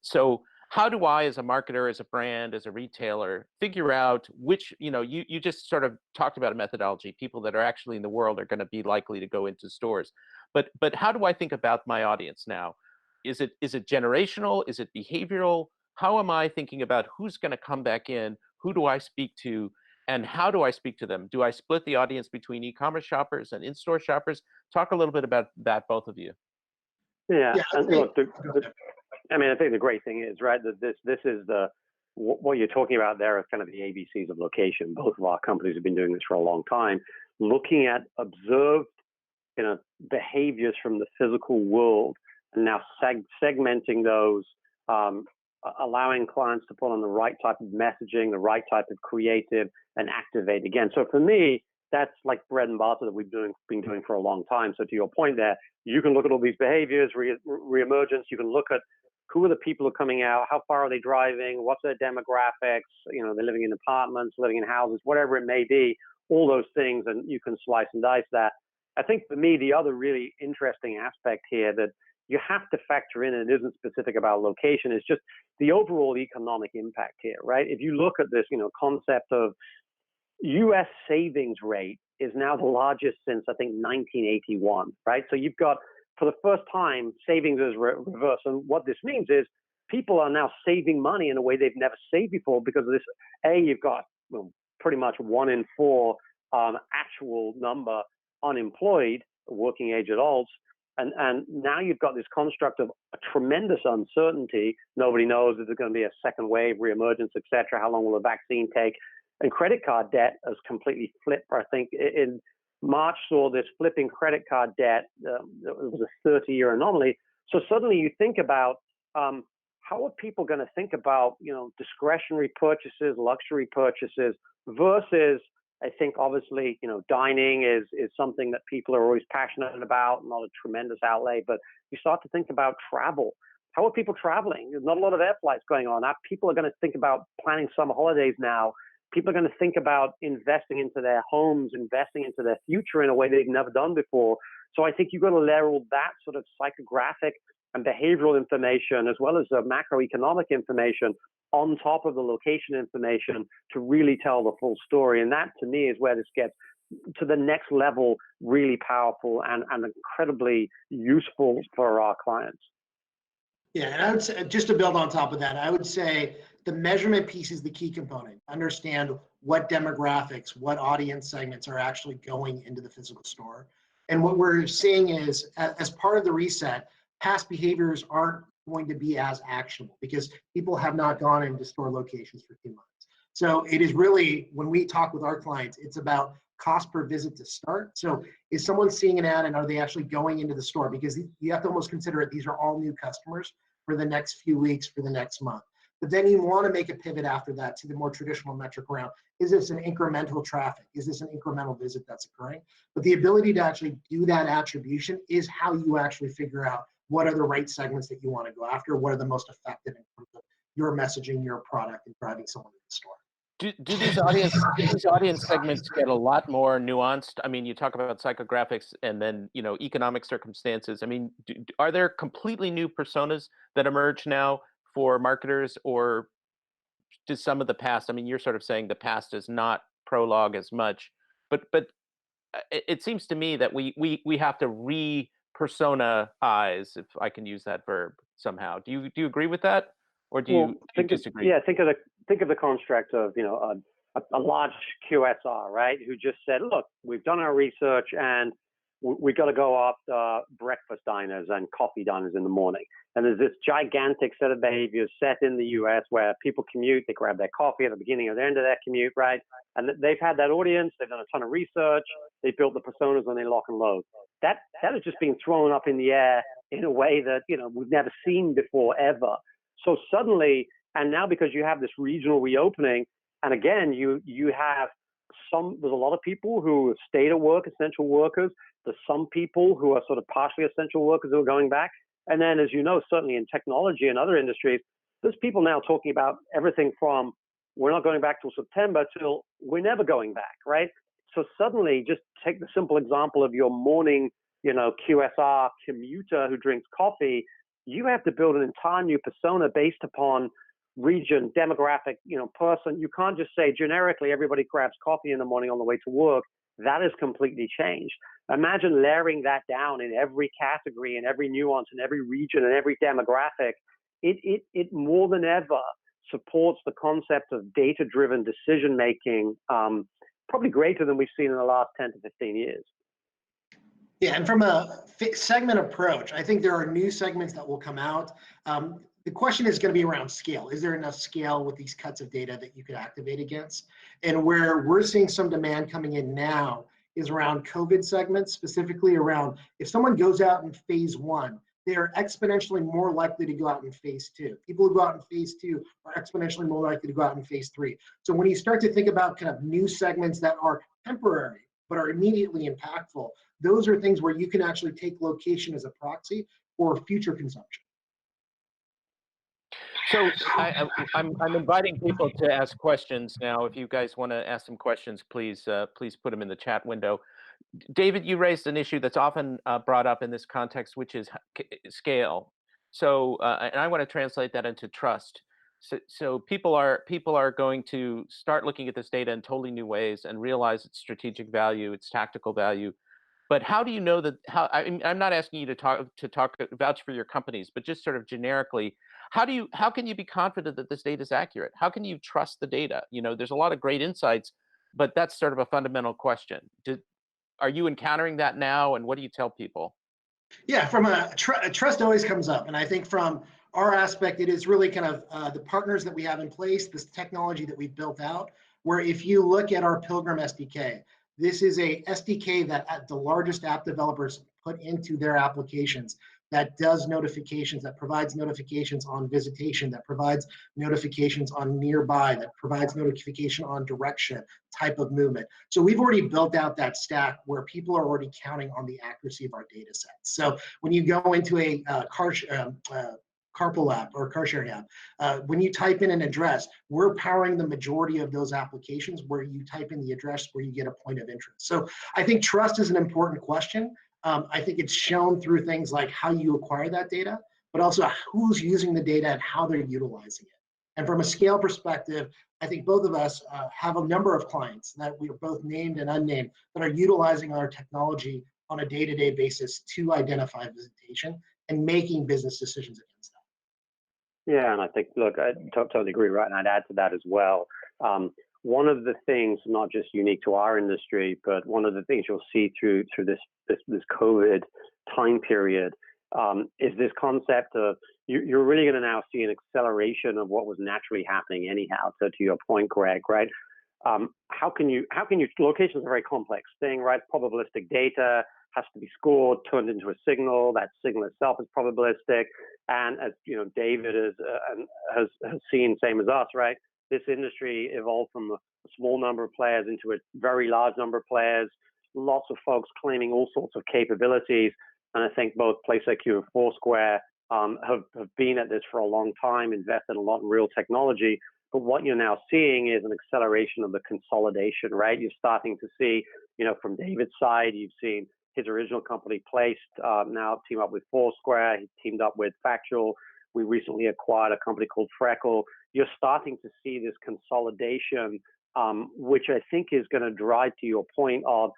So how do I, as a marketer, as a brand, as a retailer, figure out which, you just sort of talked about a methodology, people that are actually in the world are going to be likely to go into stores. But how do I think about my audience now? Is it generational? Is it behavioral? How am I thinking about who's going to come back in? Who do I speak to? And how do I speak to them? Do I split the audience between e-commerce shoppers and in-store shoppers? Talk a little bit about that, both of you. Yeah. And look, I think the great thing is, right, that this is what you're talking about there is kind of the ABCs of location. Both of our companies have been doing this for a long time, looking at observed, behaviors from the physical world, and now segmenting those, allowing clients to put on the right type of messaging, the right type of creative, and activate again. So for me, that's like bread and butter that we've been doing for a long time. So to your point there, you can look at all these behaviors, reemergence. You can look at who are the people who are coming out, how far are they driving, what's their demographics, they're living in apartments, living in houses, whatever it may be, all those things, and you can slice and dice that. I think for me, the other really interesting aspect here that you have to factor in, and it isn't specific about location, is just the overall economic impact here, right? If you look at this, concept of U.S. savings rate is now the largest since, I think, 1981, right? So you've got, for the first time, savings is reversed. And what this means is people are now saving money in a way they've never saved before because of this. You've got pretty much 1 in 4 actual number unemployed, working age adults. And now you've got this construct of a tremendous uncertainty. Nobody knows if there's going to be a second wave, reemergence, et cetera. How long will the vaccine take? And credit card debt has completely flipped. I think in March saw this flipping credit card debt. It was a 30-year anomaly. So suddenly you think about how are people going to think about discretionary purchases, luxury purchases versus, I think obviously dining is something that people are always passionate about, not a tremendous outlay. But you start to think about travel. How are people traveling? There's not a lot of air flights going on. Now, people are going to think about planning summer holidays now. People are going to think about investing into their homes, investing into their future in a way they've never done before. So I think you've got to layer all that sort of psychographic and behavioral information, as well as the macroeconomic information, on top of the location information to really tell the full story. And that, to me, is where this gets to the next level, really powerful and incredibly useful for our clients. Yeah, and I would say, just to build on top of that, I would say the measurement piece is the key component. Understand what demographics, what audience segments are actually going into the physical store. And what we're seeing is, as part of the reset, past behaviors aren't going to be as actionable because people have not gone into store locations for 2 months. So it is really, when we talk with our clients, it's about cost per visit to start. So is someone seeing an ad and are they actually going into the store? Because you have to almost consider it, these are all new customers for the next few weeks, for the next month. But then you want to make a pivot after that to the more traditional metric around, is this an incremental traffic? Is this an incremental visit that's occurring? But the ability to actually do that attribution is how you actually figure out what are the right segments that you want to go after, what are the most effective in terms of your messaging, your product, and driving someone to the store. Do these audience segments get a lot more nuanced? I mean, you talk about psychographics and then economic circumstances. I mean, are there completely new personas that emerge now for marketers, or does some of the past? I mean, you're sort of saying the past is not prologue as much, but it seems to me that we have to re-persona-ize, if I can use that verb somehow. Do you agree with that? Or do you disagree? Think of the construct of a large QSR, right? Who just said, look, we've done our research and we got to go after breakfast diners and coffee diners in the morning. And there's this gigantic set of behaviors set in the U.S. where people commute, they grab their coffee at the beginning or the end of their commute, right? And they've had that audience, they've done a ton of research, they built the personas and they lock and load. That has just been thrown up in the air in a way that we've never seen before ever. So suddenly, and now because you have this regional reopening, and again, you have there's a lot of people who stayed at work, essential workers. There's some people who are sort of partially essential workers who are going back. And then, as you know, certainly in technology and other industries, there's people now talking about everything from we're not going back till September till we're never going back, right? So suddenly, just take the simple example of your morning, QSR commuter who drinks coffee. You have to build an entire new persona based upon region, demographic, person. You can't just say generically everybody grabs coffee in the morning on the way to work. That has completely changed. Imagine layering that down in every category, in every nuance, in every region, and every demographic. It more than ever supports the concept of data-driven decision-making, probably greater than we've seen in the last 10 to 15 years. Yeah, and from a segment approach, I think there are new segments that will come out. The question is going to be around scale. Is there enough scale with these cuts of data that you could activate against? And where we're seeing some demand coming in now is around COVID segments, specifically around if someone goes out in phase 1, they are exponentially more likely to go out in phase 2. People who go out in phase 2 are exponentially more likely to go out in phase 3. So when you start to think about kind of new segments that are temporary but are immediately impactful. Those are things where you can actually take location as a proxy for future consumption. So I'm inviting people to ask questions now. If you guys want to ask some questions, please please put them in the chat window. David, you raised an issue that's often brought up in this context, which is scale. So, and I want to translate that into trust. So people are going to start looking at this data in totally new ways and realize its strategic value, its tactical value. But how do you know that? I'm not asking you to talk vouch for your companies, but just sort of generically, how can you be confident that this data is accurate? How can you trust the data? You know, there's a lot of great insights, but that's sort of a fundamental question. Are you encountering that now, and what do you tell people? Yeah, from trust always comes up, and I think from our aspect, it is really kind of the partners that we have in place, this technology that we've built out. Where if you look at our Pilgrim SDK, this is a SDK that the largest app developers put into their applications that does notifications, that provides notifications on visitation, that provides notifications on nearby, that provides notification on direction, type of movement. So we've already built out that stack where people are already counting on the accuracy of our data sets. So when you go into a carpool app or car sharing app, when you type in an address, we're powering the majority of those applications where you type in the address where you get a point of interest. So I think trust is an important question. I think it's shown through things like how you acquire that data, but also who's using the data and how they're utilizing it. And from a scale perspective, I think both of us have a number of clients that we are both named and unnamed that are utilizing our technology on a day-to-day basis to identify visitation and making business decisions against that. Yeah, and I think, look, I totally agree, right? And I'd add to that as well. One of the things, not just unique to our industry, but one of the things you'll see through this COVID time period is this concept of you're really going to now see an acceleration of what was naturally happening anyhow. So to your point, Greg, right? How can you location is a very complex thing, right? Probabilistic data has to be scored, turned into a signal. That signal itself is probabilistic, and as you know, David has seen, same as us, right? This industry evolved from a small number of players into a very large number of players, lots of folks claiming all sorts of capabilities. And I think both PlaceIQ and Foursquare have been at this for a long time, invested a lot in real technology. But what you're now seeing is an acceleration of the consolidation, right? You're starting to see, you know, from David's side, you've seen his original company Placed now team up with Foursquare. He teamed up with Factual. We recently acquired a company called Freckle. You're starting to see this consolidation, which I think is going to drive to your point of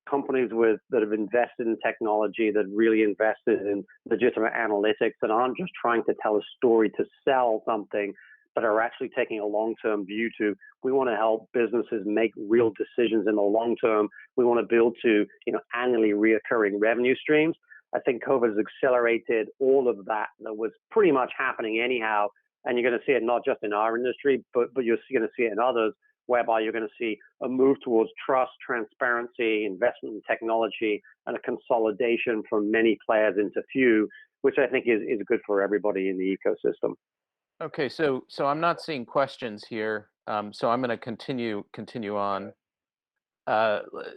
companies that have invested in technology, that really invested in legitimate analytics, that aren't just trying to tell a story to sell something, but are actually taking a long-term view to, we want to help businesses make real decisions in the long term. We want to build to, you know, annually reoccurring revenue streams. I think COVID has accelerated all of that was pretty much happening anyhow. And you're going to see it not just in our industry, but you're going to see it in others, whereby you're going to see a move towards trust, transparency, investment in technology, and a consolidation from many players into few, which I think is good for everybody in the ecosystem. Okay, so I'm not seeing questions here, so I'm going to continue on.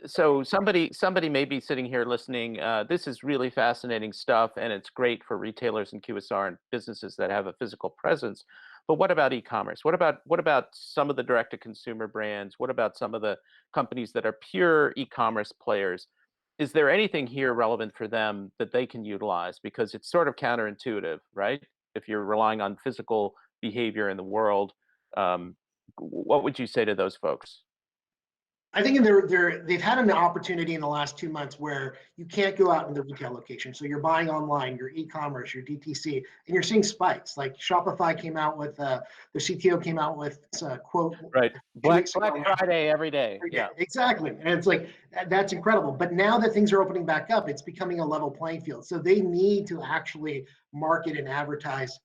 So somebody may be sitting here listening. This is really fascinating stuff, and it's great for retailers and QSR and businesses that have a physical presence. But what about e-commerce? What about some of the direct-to-consumer brands? What about some of the companies that are pure e-commerce players? Is there anything here relevant for them that they can utilize? Because it's sort of counterintuitive, right? If you're relying on physical behavior in the world, what would you say to those folks? I think they've had an opportunity in the last 2 months where you can't go out in the retail location. So you're buying online, your e-commerce, your DTC, and you're seeing spikes. Like Shopify came out with, their CTO came out with a quote. Right, Black Friday every day. Yeah, exactly. And it's like, that's incredible. But now that things are opening back up, it's becoming a level playing field. So they need to actually market and advertise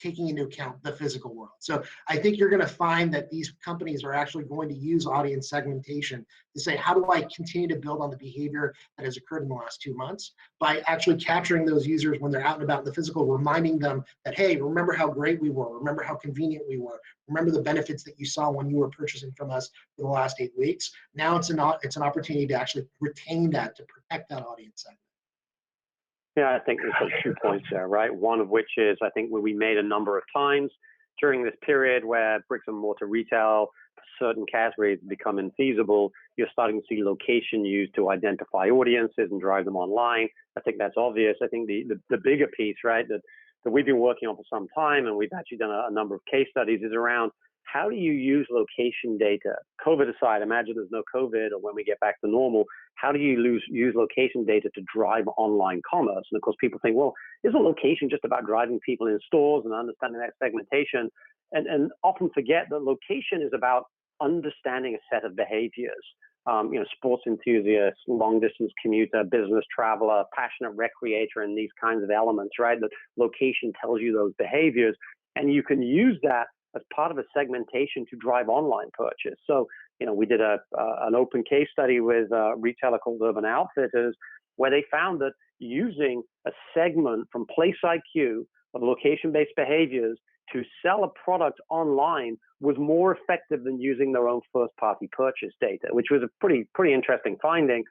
taking into account the physical world. So I think you're going to find that these companies are actually going to use audience segmentation to say, how do I continue to build on the behavior that has occurred in the last 2 months by actually capturing those users when they're out and about in the physical, reminding them that, hey, remember how great we were, remember how convenient we were, remember the benefits that you saw when you were purchasing from us for the last 8 weeks. Now it's an opportunity to actually retain that, to protect that audience segment. Yeah, I think there's 2 points there, right? One of which is, I think we made a number of times during this period where bricks and mortar retail, certain categories become infeasible, you're starting to see location used to identify audiences and drive them online. I think that's obvious. I think the bigger piece, right, that we've been working on for some time, and we've actually done a number of case studies, is around how do you use location data? COVID aside, imagine there's no COVID, or when we get back to normal, how do you use location data to drive online commerce? And of course, people think, well, isn't location just about driving people in stores and understanding that segmentation? And often forget that location is about understanding a set of behaviors. Sports enthusiasts, long distance commuter, business traveler, passionate recreator, and these kinds of elements, right? That location tells you those behaviors, and you can use that as part of a segmentation to drive online purchase. So, we did an open case study with a retailer called Urban Outfitters, where they found that using a segment from PlaceIQ of location-based behaviors to sell a product online was more effective than using their own first-party purchase data, which was a pretty interesting finding.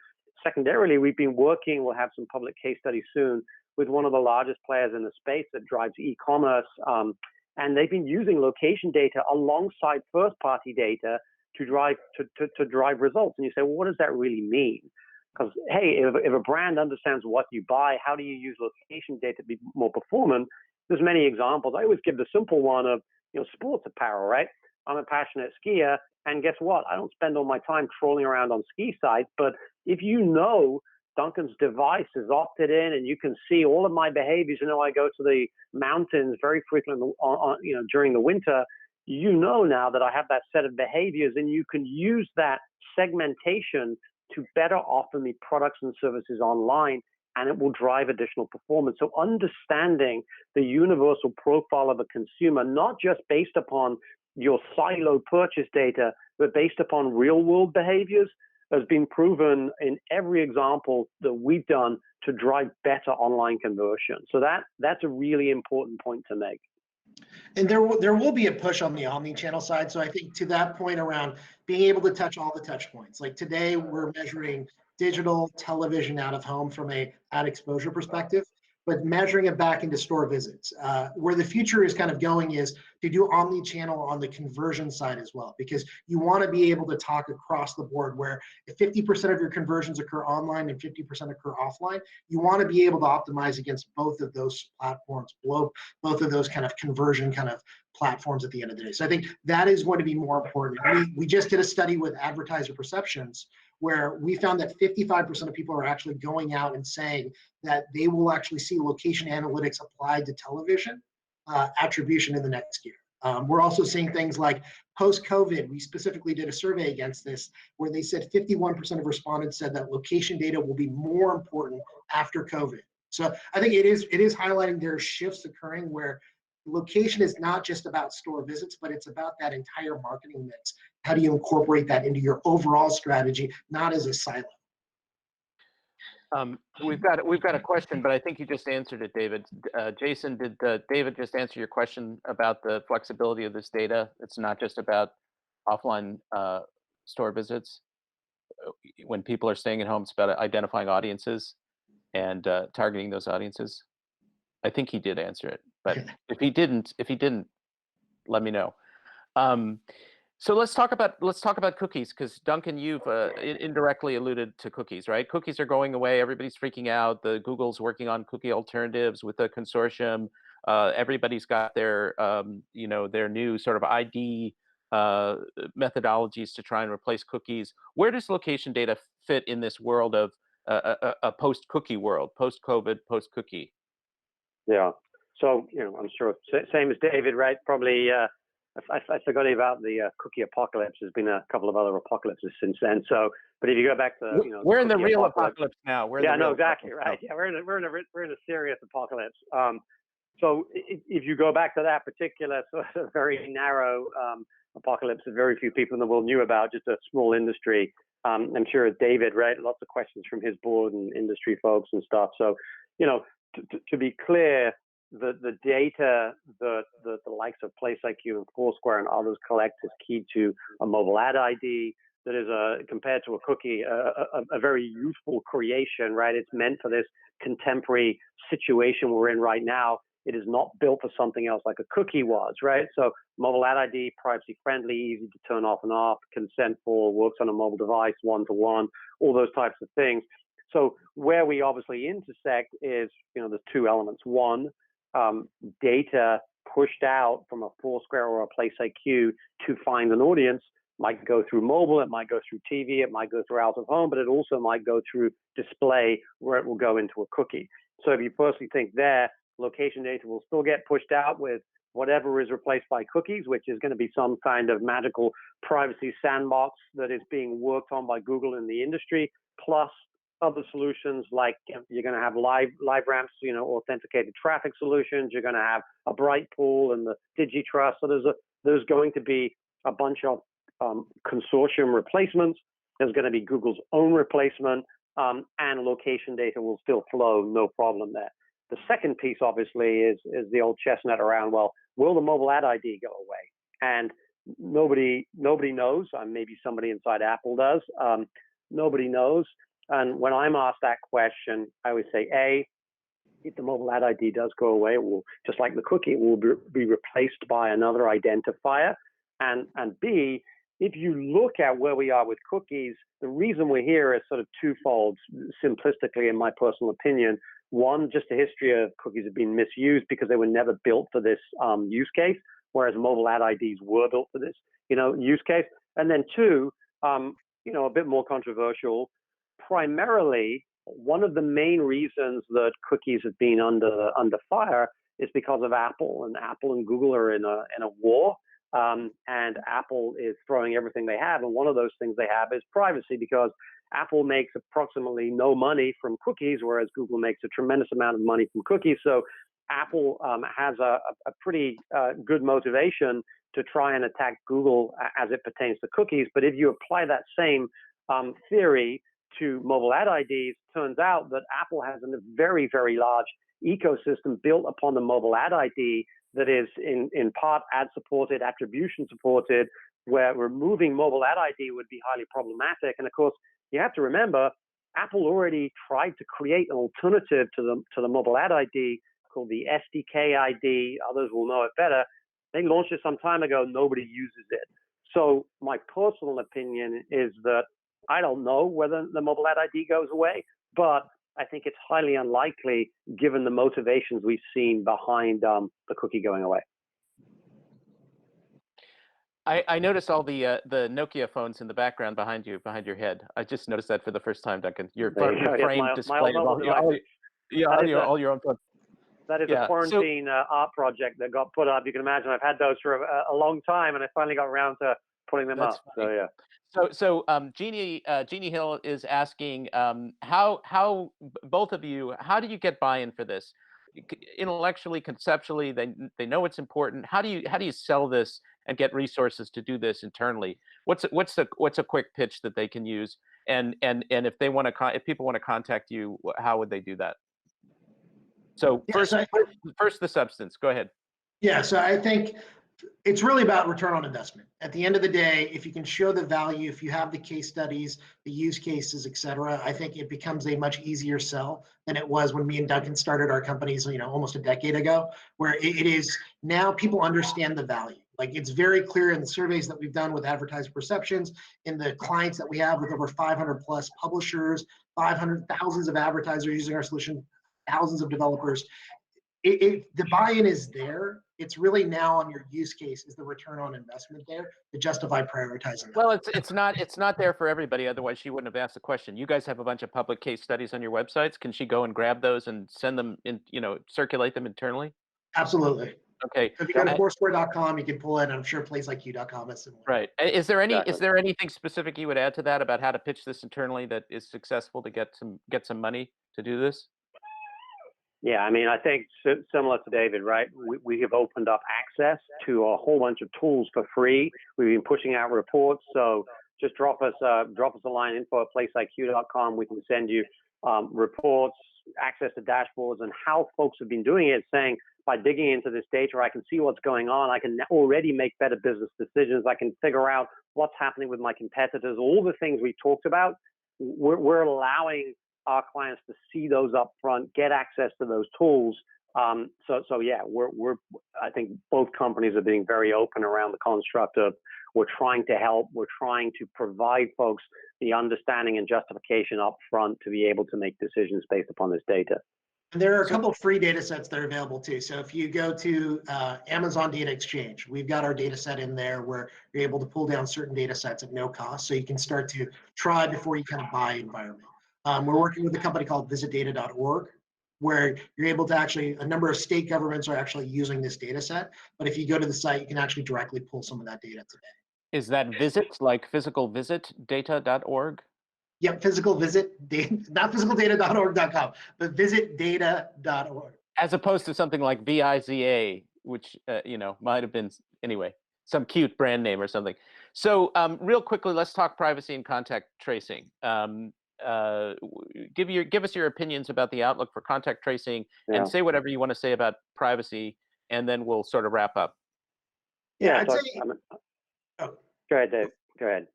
Secondarily, we've been working, we'll have some public case studies soon, with one of the largest players in the space that drives e-commerce, and they've been using location data alongside first-party data to drive results. And you say, well, what does that really mean? Because, hey, if a brand understands what you buy, how do you use location data to be more performant? There's many examples. I always give the simple one of, sports apparel, right? I'm a passionate skier, and guess what? I don't spend all my time trolling around on ski sites, but if Duncan's device is opted in, and you can see all of my behaviors. I go to the mountains very frequently during the winter. Now that I have that set of behaviors, and you can use that segmentation to better offer me products and services online, and it will drive additional performance. So understanding the universal profile of a consumer, not just based upon your siloed purchase data, but based upon real world behaviors, has been proven in every example that we've done to drive better online conversion. So that's a really important point to make. And there will be a push on the omni-channel side. So I think to that point around being able to touch all the touch points, like today we're measuring digital, television, out of home from a ad exposure perspective, but measuring it back into store visits. Where the future is kind of going is to do omni-channel on the conversion side as well, because you want to be able to talk across the board, where if 50% of your conversions occur online and 50% occur offline, you want to be able to optimize against both of those platforms, both of those kind of conversion kind of platforms at the end of the day. So I think that is going to be more important. We just did a study with advertiser perceptions, where we found that 55% of people are actually going out and saying that they will actually see location analytics applied to television attribution in the next year. We're also seeing things like post-COVID. We specifically did a survey against this, where they said 51% of respondents said that location data will be more important after COVID. So I think it is highlighting there are shifts occurring where location is not just about store visits, but it's about that entire marketing mix. How do you incorporate that into your overall strategy, not as a silo? We've got a question, but I think you just answered it, David. Jason, did David just answer your question about the flexibility of this data? It's not just about offline store visits. When people are staying at home, it's about identifying audiences and targeting those audiences. I think he did answer it, but if he didn't, let me know. So let's talk about cookies, because Duncan, you've indirectly alluded to cookies, right? Cookies are going away. Everybody's freaking out. Google's working on cookie alternatives with a consortium. Everybody's got their their new sort of ID methodologies to try and replace cookies. Where does location data fit in this world of a post-cookie world, post-COVID, post-cookie? Yeah. So, I'm sure same as David, right? Probably I forgot about the cookie apocalypse. There's been a couple of other apocalypses since then. So, but if you go back to we're in the real apocalypse now. Exactly right. Yeah, we're in a serious apocalypse. So if you go back to that particular sort of very narrow apocalypse that very few people in the world knew about, just a small industry, I'm sure David, right, lots of questions from his board and industry folks and stuff. So, to be clear, the data that the likes of PlaceIQ and Foursquare and others collect is key to a mobile ad ID that is, compared to a cookie, a very useful creation, right? It's meant for this contemporary situation we're in right now. It is not built for something else like a cookie was, right? So mobile ad ID, privacy friendly, easy to turn off and off, consentful, works on a mobile device, one-to-one, all those types of things. So where we obviously intersect is, there's two elements. One, data pushed out from a Foursquare or a PlaceIQ to find an audience might go through mobile, it might go through TV, it might go through out of home, but it also might go through display where it will go into a cookie. So if you personally think there, location data will still get pushed out with whatever is replaced by cookies, which is going to be some kind of magical privacy sandbox that is being worked on by Google in the industry, plus other solutions like you're going to have live ramps, authenticated traffic solutions. You're going to have a bright pool and the DigiTrust. So there's going to be a bunch of consortium replacements. There's going to be Google's own replacement, and location data will still flow, no problem there. The second piece, obviously, is the old chestnut around, well, will the mobile ad ID go away? And nobody knows. Maybe somebody inside Apple does. Nobody knows. And when I'm asked that question, I always say, A, if the mobile ad ID does go away, it will, just like the cookie, it will be replaced by another identifier. And B, if you look at where we are with cookies, the reason we're here is sort of twofold, simplistically, in my personal opinion. One, just the history of cookies have been misused because they were never built for this use case, whereas mobile ad IDs were built for this, use case. And then two, a bit more controversial, primarily, one of the main reasons that cookies have been under fire is because of Apple, and Apple and Google are in a war. And Apple is throwing everything they have. And one of those things they have is privacy, because Apple makes approximately no money from cookies, whereas Google makes a tremendous amount of money from cookies. So Apple has a pretty good motivation to try and attack Google as it pertains to cookies. But if you apply that same theory to mobile ad IDs, turns out that Apple has a very, very large ecosystem built upon the mobile ad ID that is in part ad supported, attribution supported, where removing mobile ad ID would be highly problematic. And of course, you have to remember, Apple already tried to create an alternative to the mobile ad ID called the SDK ID. Others will know it better. They launched it some time ago. Nobody uses it. So my personal opinion is that I don't know whether the mobile ad ID goes away, but I think it's highly unlikely given the motivations we've seen behind the cookie going away. I noticed all the Nokia phones in the background behind your head. I just noticed that for the first time, Duncan. Your frame display of all your own phones. That is a quarantine art project that got put up. You can imagine I've had those for a long time, and I finally got around to putting them up. Funny. So yeah. So Jeannie Hill is asking how both of you, how do you get buy-in for this? Intellectually, conceptually, they know it's important. How do you sell this and get resources to do this internally? What's a quick pitch that they can use? And if they want to, if people want to contact you, how would they do that? So first the substance. Go ahead. Yeah, so I think it's really about return on investment. At the end of the day, if you can show the value, if you have the case studies, the use cases, et cetera, I think it becomes a much easier sell than it was when me and Duncan started our companies, almost a decade ago, where it is now people understand the value. Like, it's very clear in the surveys that we've done with advertiser perceptions, in the clients that we have with over 500 plus publishers, 500,000 of advertisers using our solution, thousands of developers. The buy-in is there. It's really now on your use case, is the return on investment there to justify prioritizing. Well, it's not there for everybody. Otherwise, she wouldn't have asked the question. You guys have a bunch of public case studies on your websites. Can she go and grab those and send them in? Circulate them internally. Absolutely. Okay. So if you go to Foursquare.com, you can pull it. And I'm sure PlaceIQ.com is similar. Right. Is there anything specific you would add to that about how to pitch this internally that is successful to get some money to do this? Yeah, I mean, I think similar to David, right? We have opened up access to a whole bunch of tools for free. We've been pushing out reports, so just drop us a line, info@placeiq.com. We can send you reports, access to dashboards, and how folks have been doing it, saying by digging into this data, I can see what's going on. I can already make better business decisions. I can figure out what's happening with my competitors. All the things we talked about, we're allowing our clients to see those up front, get access to those tools. So yeah, I think both companies are being very open around the construct of we're trying to help, we're trying to provide folks the understanding and justification up front to be able to make decisions based upon this data. And there are a couple of free data sets that are available too. So if you go to Amazon Data Exchange, we've got our data set in there where you're able to pull down certain data sets at no cost. So you can start to try before you kind of buy environment. We're working with a company called visitdata.org, where you're able to actually, a number of state governments are actually using this data set. But if you go to the site, you can actually directly pull some of that data today. Is that visit, like physical visit, data.org? Yep, physical visit, not physicaldata.org.com, but visitdata.org. As opposed to something like VIZA, which, might have been, anyway, some cute brand name or something. So real quickly, let's talk privacy and contact tracing. Give us your opinions about the outlook for contact tracing, and say whatever you want to say about privacy, and then we'll sort of wrap up. Yeah, I'd say. Go ahead, Dave. Go ahead.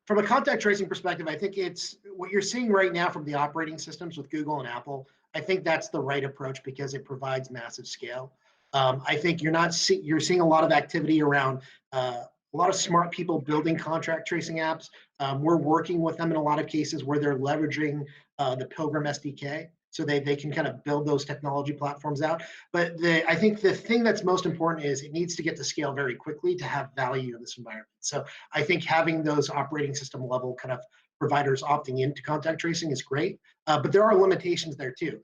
From a contact tracing perspective, I think it's what you're seeing right now from the operating systems with Google and Apple. I think that's the right approach because it provides massive scale. I think you're seeing a lot of activity around a lot of smart people building contract tracing apps. We're working with them in a lot of cases where they're leveraging the Pilgrim SDK. So they can kind of build those technology platforms out. But I think the thing that's most important is it needs to get to scale very quickly to have value in this environment. So I think having those operating system level kind of providers opting into contact tracing is great. But there are limitations there too.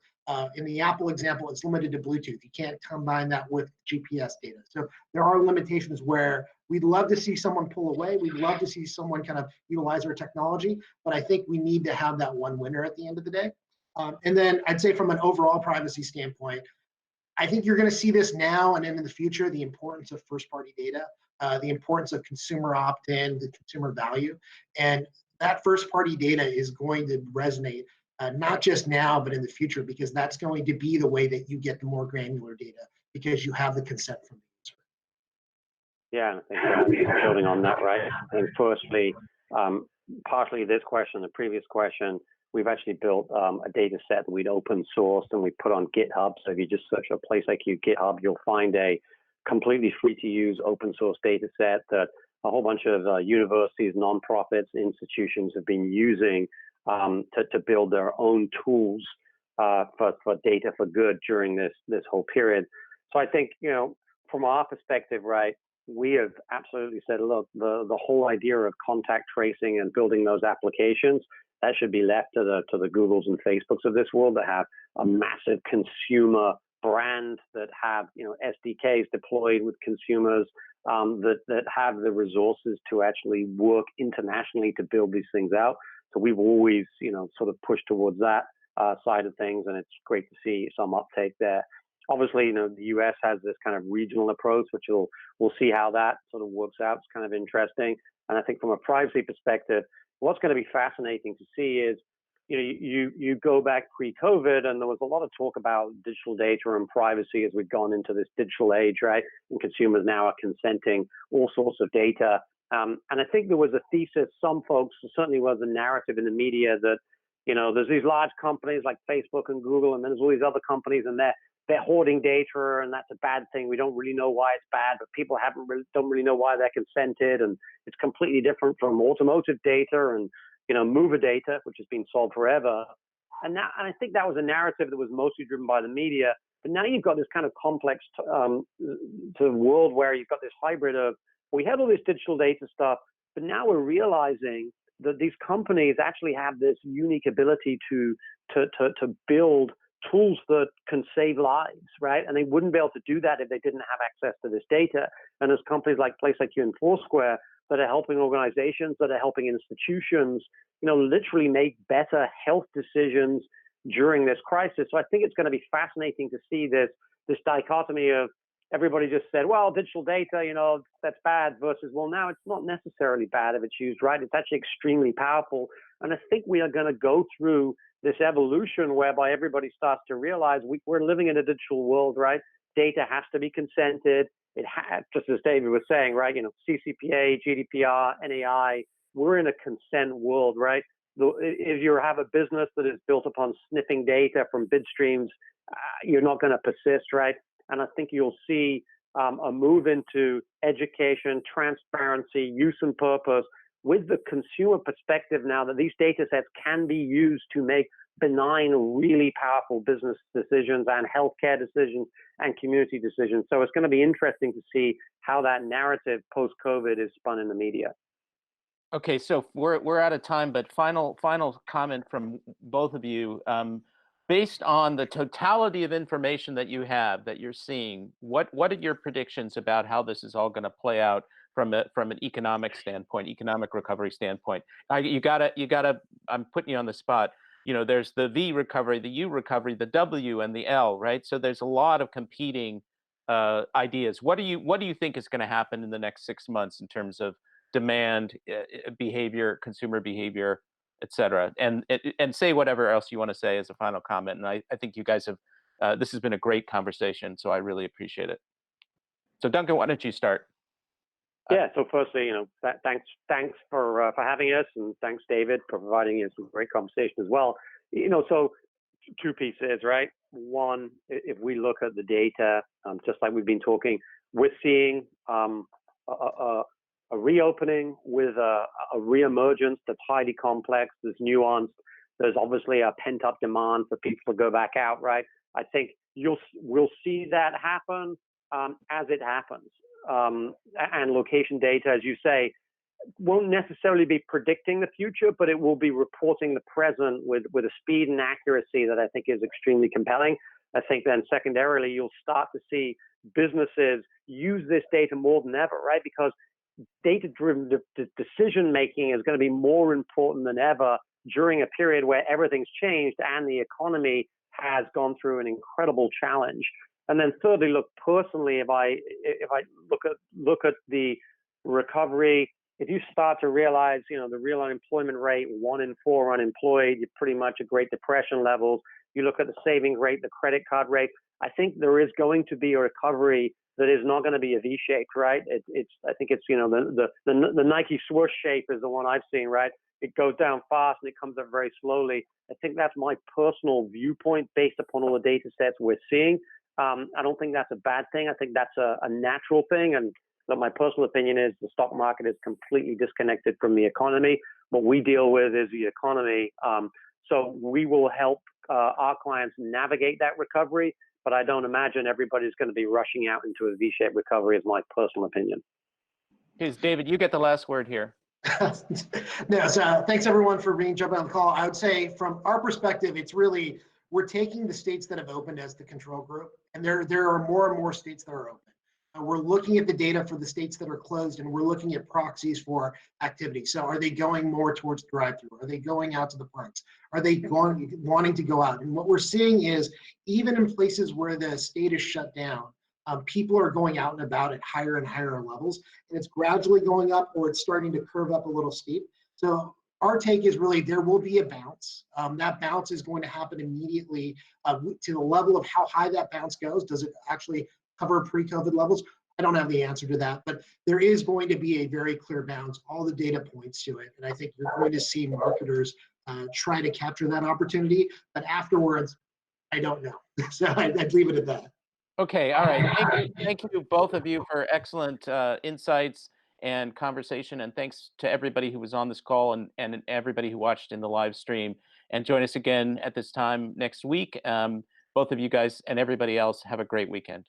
In the Apple example, it's limited to Bluetooth. You can't combine that with GPS data. So there are limitations where we'd love to see someone pull away. We'd love to see someone kind of utilize our technology. But I think we need to have that one winner at the end of the day. And then I'd say from an overall privacy standpoint, I think you're going to see this now and in the future, the importance of first-party data, the importance of consumer opt-in, the consumer value. And that first-party data is going to resonate, not just now, but in the future, because that's going to be the way that you get the more granular data, because you have the consent from the user. Yeah, I think building on that, right? I think firstly, partially this question, the previous question, we've actually built a data set that we'd open sourced and we put on GitHub. So if you just search for PlaceIQ GitHub, you'll find a completely free to use open source data set that a whole bunch of universities, nonprofits, institutions have been using to build their own tools for data for good during this whole period. So I think, from our perspective, right, we have absolutely said, look, the whole idea of contact tracing and building those applications, that should be left to the Googles and Facebooks of this world that have a massive consumer brand, that have SDKs deployed with consumers, that have the resources to actually work internationally to build these things out. So we've always sort of pushed towards that side of things, and it's great to see some uptake there. Obviously, the U.S. has this kind of regional approach, which we'll see how that sort of works out. It's kind of interesting, and I think from a privacy perspective, what's going to be fascinating to see is, you go back pre-COVID, and there was a lot of talk about digital data and privacy as we've gone into this digital age, right? And consumers now are consenting all sorts of data. And I think there was a thesis, some folks, certainly was a narrative in the media that, there's these large companies like Facebook and Google, and then there's all these other companies, and they're hoarding data, and that's a bad thing. We don't really know why it's bad, but people don't really know why they're consented, and it's completely different from automotive data and mover data, which has been sold forever. And I think that was a narrative that was mostly driven by the media. But now you've got this kind of complex to world where you've got this hybrid of, we had all this digital data stuff, but now we're realizing that these companies actually have this unique ability to build tools that can save lives, right? And they wouldn't be able to do that if they didn't have access to this data. And there's companies like PlaceIQ and Foursquare that are helping organizations, that are helping institutions, literally make better health decisions during this crisis. So I think it's going to be fascinating to see this dichotomy of everybody just said, well, digital data, that's bad, versus, well, now it's not necessarily bad if it's used right. It's actually extremely powerful. And I think we are going to go through this evolution whereby everybody starts to realize we're living in a digital world, right? Data has to be consented. Just as David was saying, right? CCPA, GDPR, NAI, we're in a consent world, right? If you have a business that is built upon sniffing data from bid streams, you're not going to persist, right? And I think you'll see a move into education, transparency, use and purpose with the consumer perspective now that these data sets can be used to make benign, really powerful business decisions and healthcare decisions and community decisions. So it's going to be interesting to see how that narrative post-COVID is spun in the media. Okay, so we're out of time, but final comment from both of you. Based on the totality of information that you have, that you're seeing, what are your predictions about how this is all going to play out from an economic standpoint, economic recovery standpoint? You gotta. I'm putting you on the spot. There's the V recovery, the U recovery, the W and the L, right? So there's a lot of competing ideas. What do you think is going to happen in the next 6 months in terms of demand, behavior, consumer behavior, et cetera, and say whatever else you want to say as a final comment. And I think you guys have, this has been a great conversation, so I really appreciate it. So Duncan, why don't you start? Yeah. So firstly, thanks for having us, and thanks David for providing us with a great conversation as well. So two pieces, right? One, if we look at the data, just like we've been talking, we're seeing a reopening with a reemergence that's highly complex, there's nuanced, there's obviously a pent-up demand for people to go back out, right? I think we'll see that happen as it happens. And location data, as you say, won't necessarily be predicting the future, but it will be reporting the present with a speed and accuracy that I think is extremely compelling. I think then secondarily, you'll start to see businesses use this data more than ever, right? Because data-driven decision-making is going to be more important than ever during a period where everything's changed and the economy has gone through an incredible challenge. And then thirdly, look, personally, if I look at the recovery, if you start to realize, the real unemployment rate, 1 in 4 unemployed, you're pretty much at Great Depression levels. You look at the savings rate, the credit card rate, I think there is going to be a recovery that is not going to be a V-shaped, right? I think it's the Nike swoosh shape is the one I've seen, right? It goes down fast and it comes up very slowly. I think that's my personal viewpoint based upon all the data sets we're seeing. I don't think that's a bad thing. I think that's a natural thing. And my personal opinion is the stock market is completely disconnected from the economy. What we deal with is the economy. So we will help our clients navigate that recovery. But I don't imagine everybody's going to be rushing out into a V-shaped recovery, is my personal opinion. Please, David, you get the last word here. No, so thanks everyone for jumping on the call. I would say from our perspective, it's really, we're taking the states that have opened as the control group, and there are more and more states that are open. We're looking at the data for the states that are closed, and we're looking at proxies for activity. So are they going more towards drive-through? Are they going out to the parks? Are they wanting to go out? And what we're seeing is, even in places where the state is shut down, people are going out and about at higher and higher levels, and it's gradually going up, or it's starting to curve up a little steep. So our take is really there will be a bounce. That bounce is going to happen immediately to the level of how high that bounce goes. Does it actually cover pre-COVID levels? I don't have the answer to that, but there is going to be a very clear bounce. All the data points to it, and I think you're going to see marketers try to capture that opportunity. But afterwards, I don't know. So I'd leave it at that. Okay, all right. Thank you both of you for excellent insights and conversation, and thanks to everybody who was on this call and everybody who watched in the live stream. And join us again at this time next week. Both of you guys and everybody else, have a great weekend.